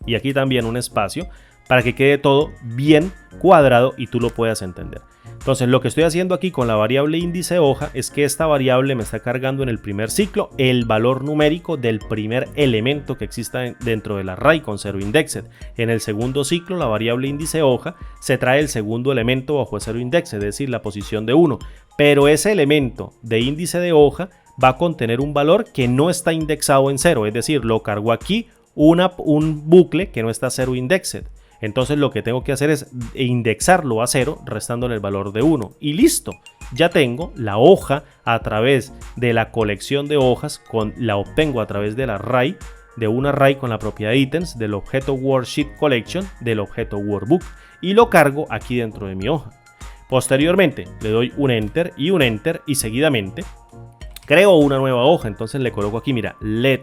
y aquí también un espacio para que quede todo bien cuadrado y tú lo puedas entender. Entonces lo que estoy haciendo aquí con la variable índice hoja es que esta variable me está cargando en el primer ciclo el valor numérico del primer elemento que exista dentro del array con 0 indexed. En el segundo ciclo la variable índice hoja se trae el segundo elemento bajo 0 indexed, es decir, la posición de 1. Pero ese elemento de índice de hoja va a contener un valor que no está indexado en 0, es decir, lo cargo aquí un bucle que no está 0 indexed. Entonces lo que tengo que hacer es indexarlo a 0 restándole el valor de 1 y listo. Ya tengo la hoja a través de la colección de hojas, la obtengo a través del array, de un array con la propiedad ítems del objeto Worksheet Collection del objeto Workbook, y lo cargo aquí dentro de mi hoja. Posteriormente le doy un enter y seguidamente creo una nueva hoja. Entonces le coloco aquí, mira, let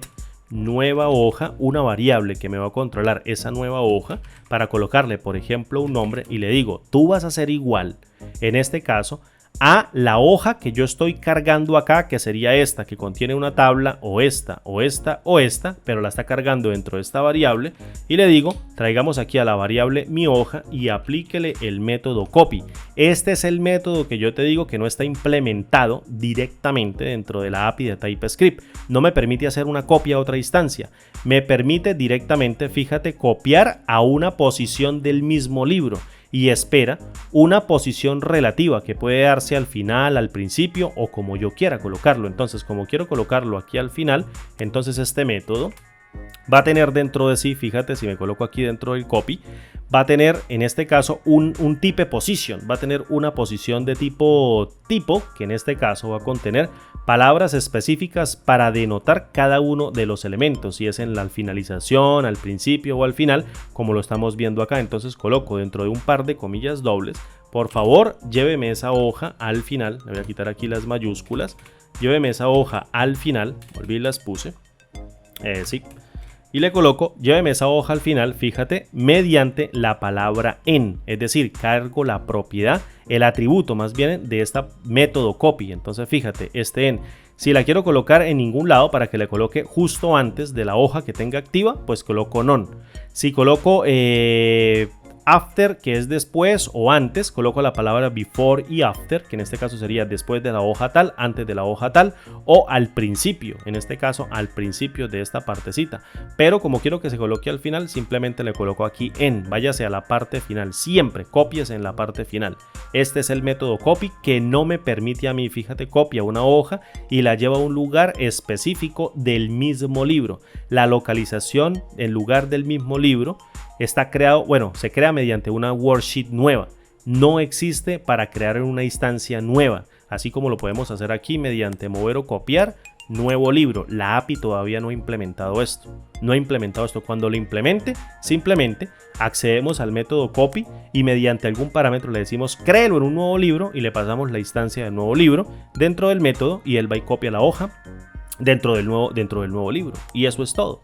nueva hoja, una variable que me va a controlar esa nueva hoja para colocarle, por ejemplo, un nombre, y le digo, tú vas a hacer igual, en este caso, a la hoja que yo estoy cargando acá, que sería esta, que contiene una tabla, o esta, pero la está cargando dentro de esta variable, y le digo, traigamos aquí a la variable mi hoja y aplíquele el método copy. Este es el método que yo te digo que no está implementado directamente dentro de la API de TypeScript. No me permite hacer una copia a otra instancia. Me permite directamente, fíjate, copiar a una posición del mismo libro y espera una posición relativa que puede darse al final, al principio o como yo quiera colocarlo. Entonces, como quiero colocarlo aquí al final, entonces este método va a tener dentro de sí, fíjate, si me coloco aquí dentro del copy, va a tener en este caso un type position, va a tener una posición de tipo, que en este caso va a contener palabras específicas para denotar cada uno de los elementos, si es en la finalización, al principio o al final, como lo estamos viendo acá. Entonces coloco dentro de un par de comillas dobles, por favor lléveme esa hoja al final, le voy a quitar aquí las mayúsculas, lléveme esa hoja al final, volví y las puse, sí. Y le coloco, lléveme esa hoja al final, fíjate, mediante la palabra en, es decir, cargo la propiedad, el atributo más bien de este método copy. Entonces fíjate, este en, Si la quiero colocar en ningún lado para que le coloque justo antes de la hoja que tenga activa, pues coloco none. Si coloco after, que es después o antes, coloco la palabra before y after, que en este caso sería después de la hoja tal, antes de la hoja tal, o al principio, en este caso al principio de esta partecita. Pero como quiero que se coloque al final, simplemente le coloco aquí en, váyase a la parte final, siempre copies en la parte final. Este es el método copy que no me permite a mí, fíjate, copia una hoja y la lleva a un lugar específico del mismo libro. La localización en lugar del mismo libro está creado, bueno, se crea mediante una worksheet nueva. No existe para crear una instancia nueva, así como lo podemos hacer aquí mediante mover o copiar, nuevo libro. La API todavía no ha implementado esto. Cuando lo implemente, simplemente accedemos al método copy y mediante algún parámetro le decimos créelo en un nuevo libro y le pasamos la instancia del nuevo libro dentro del método y él va y copia la hoja dentro del nuevo libro. Y eso es todo.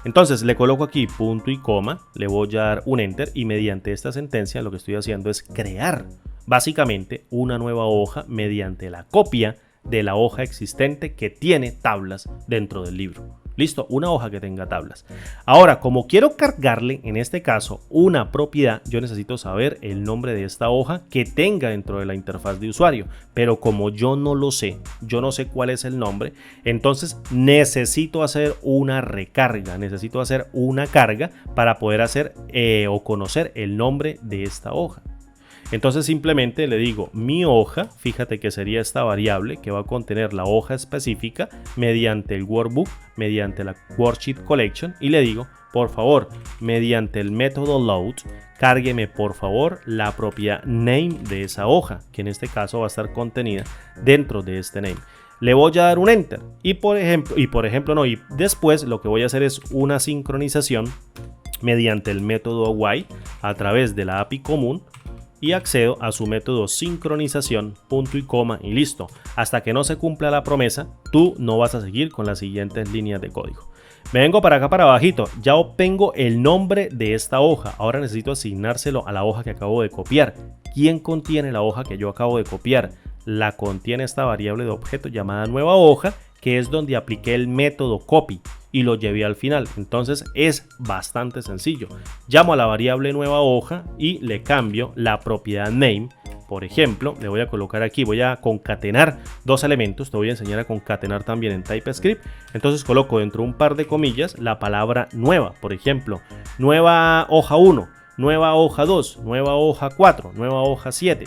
Entonces le coloco aquí punto y coma, le voy a dar un enter y mediante esta sentencia lo que estoy haciendo es crear básicamente una nueva hoja mediante la copia de la hoja existente que tiene tablas dentro del libro. Listo, una hoja que tenga tablas. Ahora, como quiero cargarle, en este caso, una propiedad, yo necesito saber el nombre de esta hoja que tenga dentro de la interfaz de usuario. Pero como yo no lo sé, yo no sé cuál es el nombre, entonces necesito hacer una recarga, necesito hacer una carga para poder hacer o conocer el nombre de esta hoja. Entonces simplemente le digo mi hoja, fíjate que sería esta variable que va a contener la hoja específica mediante el workbook, mediante la worksheet collection y le digo por favor mediante el método load cárgueme por favor la propiedad name de esa hoja que en este caso va a estar contenida dentro de este name. Le voy a dar un enter y después lo que voy a hacer es una sincronización mediante el método while a través de la API común y accedo a su método sincronización, punto y coma y listo. Hasta que no se cumpla la promesa, tú no vas a seguir con las siguientes líneas de código. Me vengo para acá para abajito, ya obtengo el nombre de esta hoja. Ahora necesito asignárselo a la hoja que acabo de copiar. ¿Quién contiene la hoja que yo acabo de copiar? La contiene esta variable de objeto llamada nueva hoja, que es donde apliqué el método copy y lo llevé al final. Entonces es bastante sencillo. Llamo a la variable nueva hoja y le cambio la propiedad name. Por ejemplo, le voy a colocar aquí, voy a concatenar dos elementos. Te voy a enseñar a concatenar también en TypeScript. Entonces coloco dentro de un par de comillas la palabra nueva. Por ejemplo, nueva hoja 1, nueva hoja 2, nueva hoja 4, nueva hoja 7.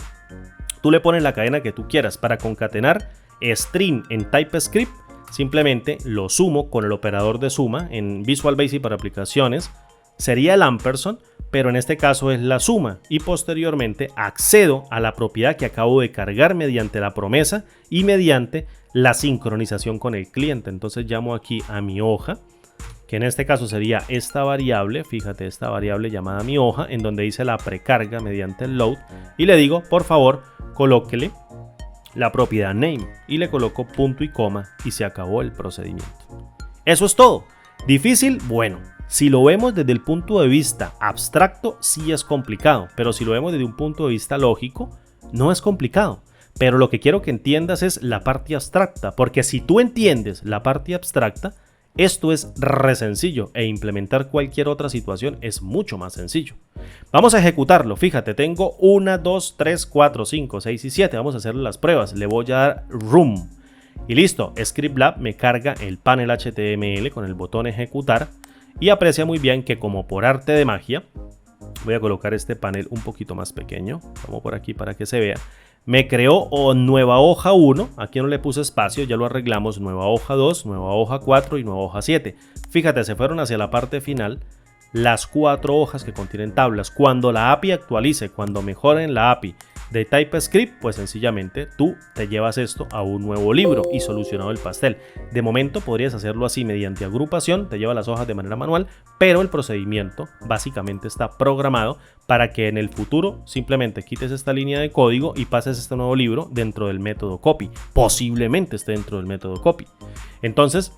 Tú le pones la cadena que tú quieras para concatenar string en TypeScript. Simplemente lo sumo con el operador de suma en Visual Basic para aplicaciones. Sería el ampersand, pero en este caso es la suma. Y posteriormente accedo a la propiedad que acabo de cargar mediante la promesa y mediante la sincronización con el cliente. Entonces llamo aquí a mi hoja, que en este caso sería esta variable. Fíjate, esta variable llamada mi hoja, en donde dice la precarga mediante el load. Y le digo, por favor, colóquele la propiedad name y le coloco punto y coma y se acabó el procedimiento. Eso es todo. ¿Difícil? Bueno, si lo vemos desde el punto de vista abstracto sí es complicado, pero si lo vemos desde un punto de vista lógico no es complicado. Pero lo que quiero que entiendas es la parte abstracta, porque si tú entiendes la parte abstracta, esto es re sencillo e implementar cualquier otra situación es mucho más sencillo. Vamos a ejecutarlo. Fíjate, tengo 1, 2, 3, 4, 5, 6 y 7. Vamos a hacer las pruebas. Le voy a dar Room. Y listo. Scriptlab me carga el panel HTML con el botón ejecutar. Y aprecia muy bien que como por arte de magia, voy a colocar este panel un poquito más pequeño. Vamos por aquí para que se vea. Me creó nueva hoja 1, aquí no le puse espacio, ya lo arreglamos, nueva hoja 2, nueva hoja 4 y nueva hoja 7. Fíjate, se fueron hacia la parte final las 4 hojas que contienen tablas. Cuando la API actualice, cuando mejoren la API de TypeScript, pues sencillamente tú te llevas esto a un nuevo libro y solucionado el pastel. De momento podrías hacerlo así mediante agrupación, te lleva las hojas de manera manual, pero el procedimiento básicamente está programado para que en el futuro simplemente quites esta línea de código y pases este nuevo libro dentro del método copy. Posiblemente esté dentro del método copy. Entonces,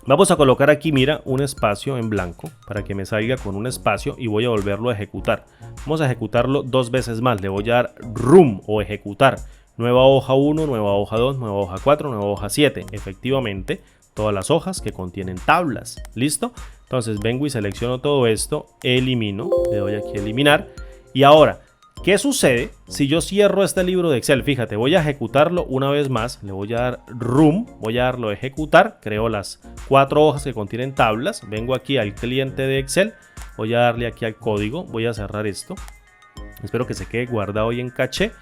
vamos a colocar aquí, mira, un espacio en blanco para que me salga con un espacio y voy a volverlo a ejecutar. Vamos a ejecutarlo 2 veces más. Le voy a dar room o ejecutar Nueva hoja 1, nueva hoja 2, nueva hoja 4, nueva hoja 7. Efectivamente, todas las hojas que contienen tablas. ¿Listo? Entonces vengo y selecciono todo esto, elimino, le doy aquí a eliminar. Y ahora, ¿qué sucede si yo cierro este libro de Excel? Fíjate, voy a ejecutarlo una vez más, le voy a dar Room, voy a darlo a ejecutar, creo las 4 hojas que contienen tablas, vengo aquí al cliente de Excel, voy a darle aquí al código, voy a cerrar esto, espero que se quede guardado ahí en caché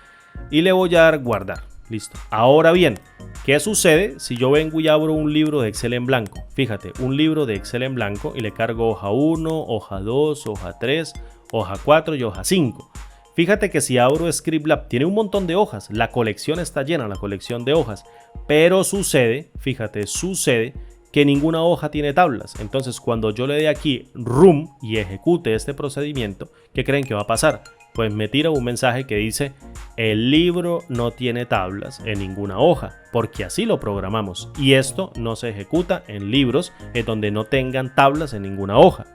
y le voy a dar guardar. Listo. Ahora bien, ¿qué sucede si yo vengo y abro un libro de Excel en blanco? Fíjate, un libro de Excel en blanco y le cargo hoja 1, hoja 2, hoja 3, hoja 4 y hoja 5. Fíjate que si abro Scriptlab tiene un montón de hojas, la colección está llena, la colección de hojas, pero sucede, fíjate, sucede que ninguna hoja tiene tablas. Entonces cuando yo le dé aquí Room y ejecute este procedimiento, ¿qué creen que va a pasar? Pues me tira un mensaje que dice: el libro no tiene tablas en ninguna hoja, porque así lo programamos y esto no se ejecuta en libros en donde no tengan tablas en ninguna hoja.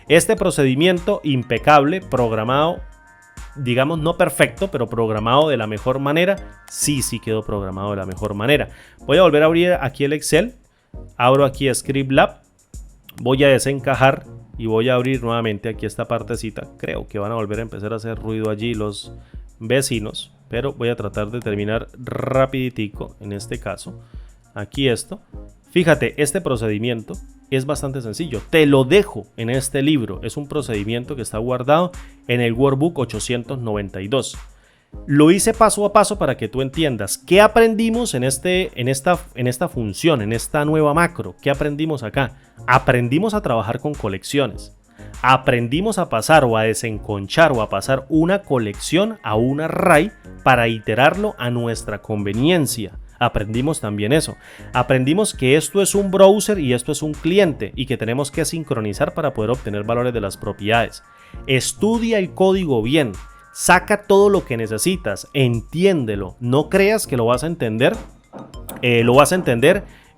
Este procedimiento impecable, programado, digamos no perfecto, pero programado de la mejor manera, sí quedó programado de la mejor manera. Voy a volver a abrir aquí el Excel, abro aquí Scriptlab, voy a desencajar y voy a abrir nuevamente aquí esta partecita. Creo que van a volver a empezar a hacer ruido allí los vecinos, pero voy a tratar de terminar rapiditico en este caso. Aquí esto. Fíjate, este procedimiento es bastante sencillo. Te lo dejo en este libro. Es un procedimiento que está guardado en el Workbook 892. Lo hice paso a paso para que tú entiendas qué aprendimos en esta función, en esta nueva macro. ¿Qué aprendimos acá? Aprendimos a trabajar con colecciones. Aprendimos a pasar o a desenconchar o a pasar una colección a un array para iterarlo a nuestra conveniencia. Aprendimos también eso. Aprendimos que esto es un browser y esto es un cliente y que tenemos que sincronizar para poder obtener valores de las propiedades. Estudia el código bien. Saca todo lo que necesitas, entiéndelo, no creas que lo vas a entender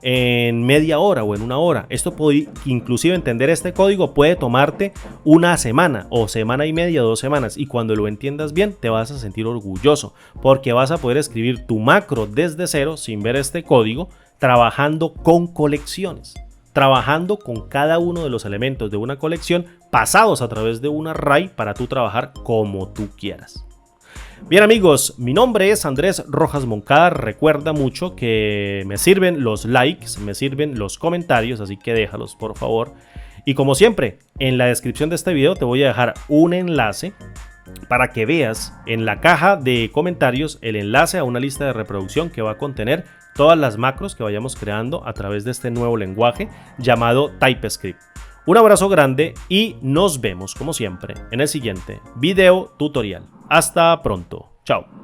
en media hora o en una hora. Esto puede, inclusive entender este código puede tomarte una semana o semana y media, 2 semanas, y cuando lo entiendas bien te vas a sentir orgulloso porque vas a poder escribir tu macro desde cero sin ver este código, trabajando con colecciones. Trabajando con cada uno de los elementos de una colección pasados a través de un array para tú trabajar como tú quieras. Bien amigos, mi nombre es Andrés Rojas Moncada. Recuerda mucho que me sirven los likes, me sirven los comentarios, así que déjalos por favor. Y como siempre, en la descripción de este video te voy a dejar un enlace para que veas en la caja de comentarios el enlace a una lista de reproducción que va a contener todas las macros que vayamos creando a través de este nuevo lenguaje llamado TypeScript. Un abrazo grande y nos vemos como siempre en el siguiente video tutorial. Hasta pronto. Chao.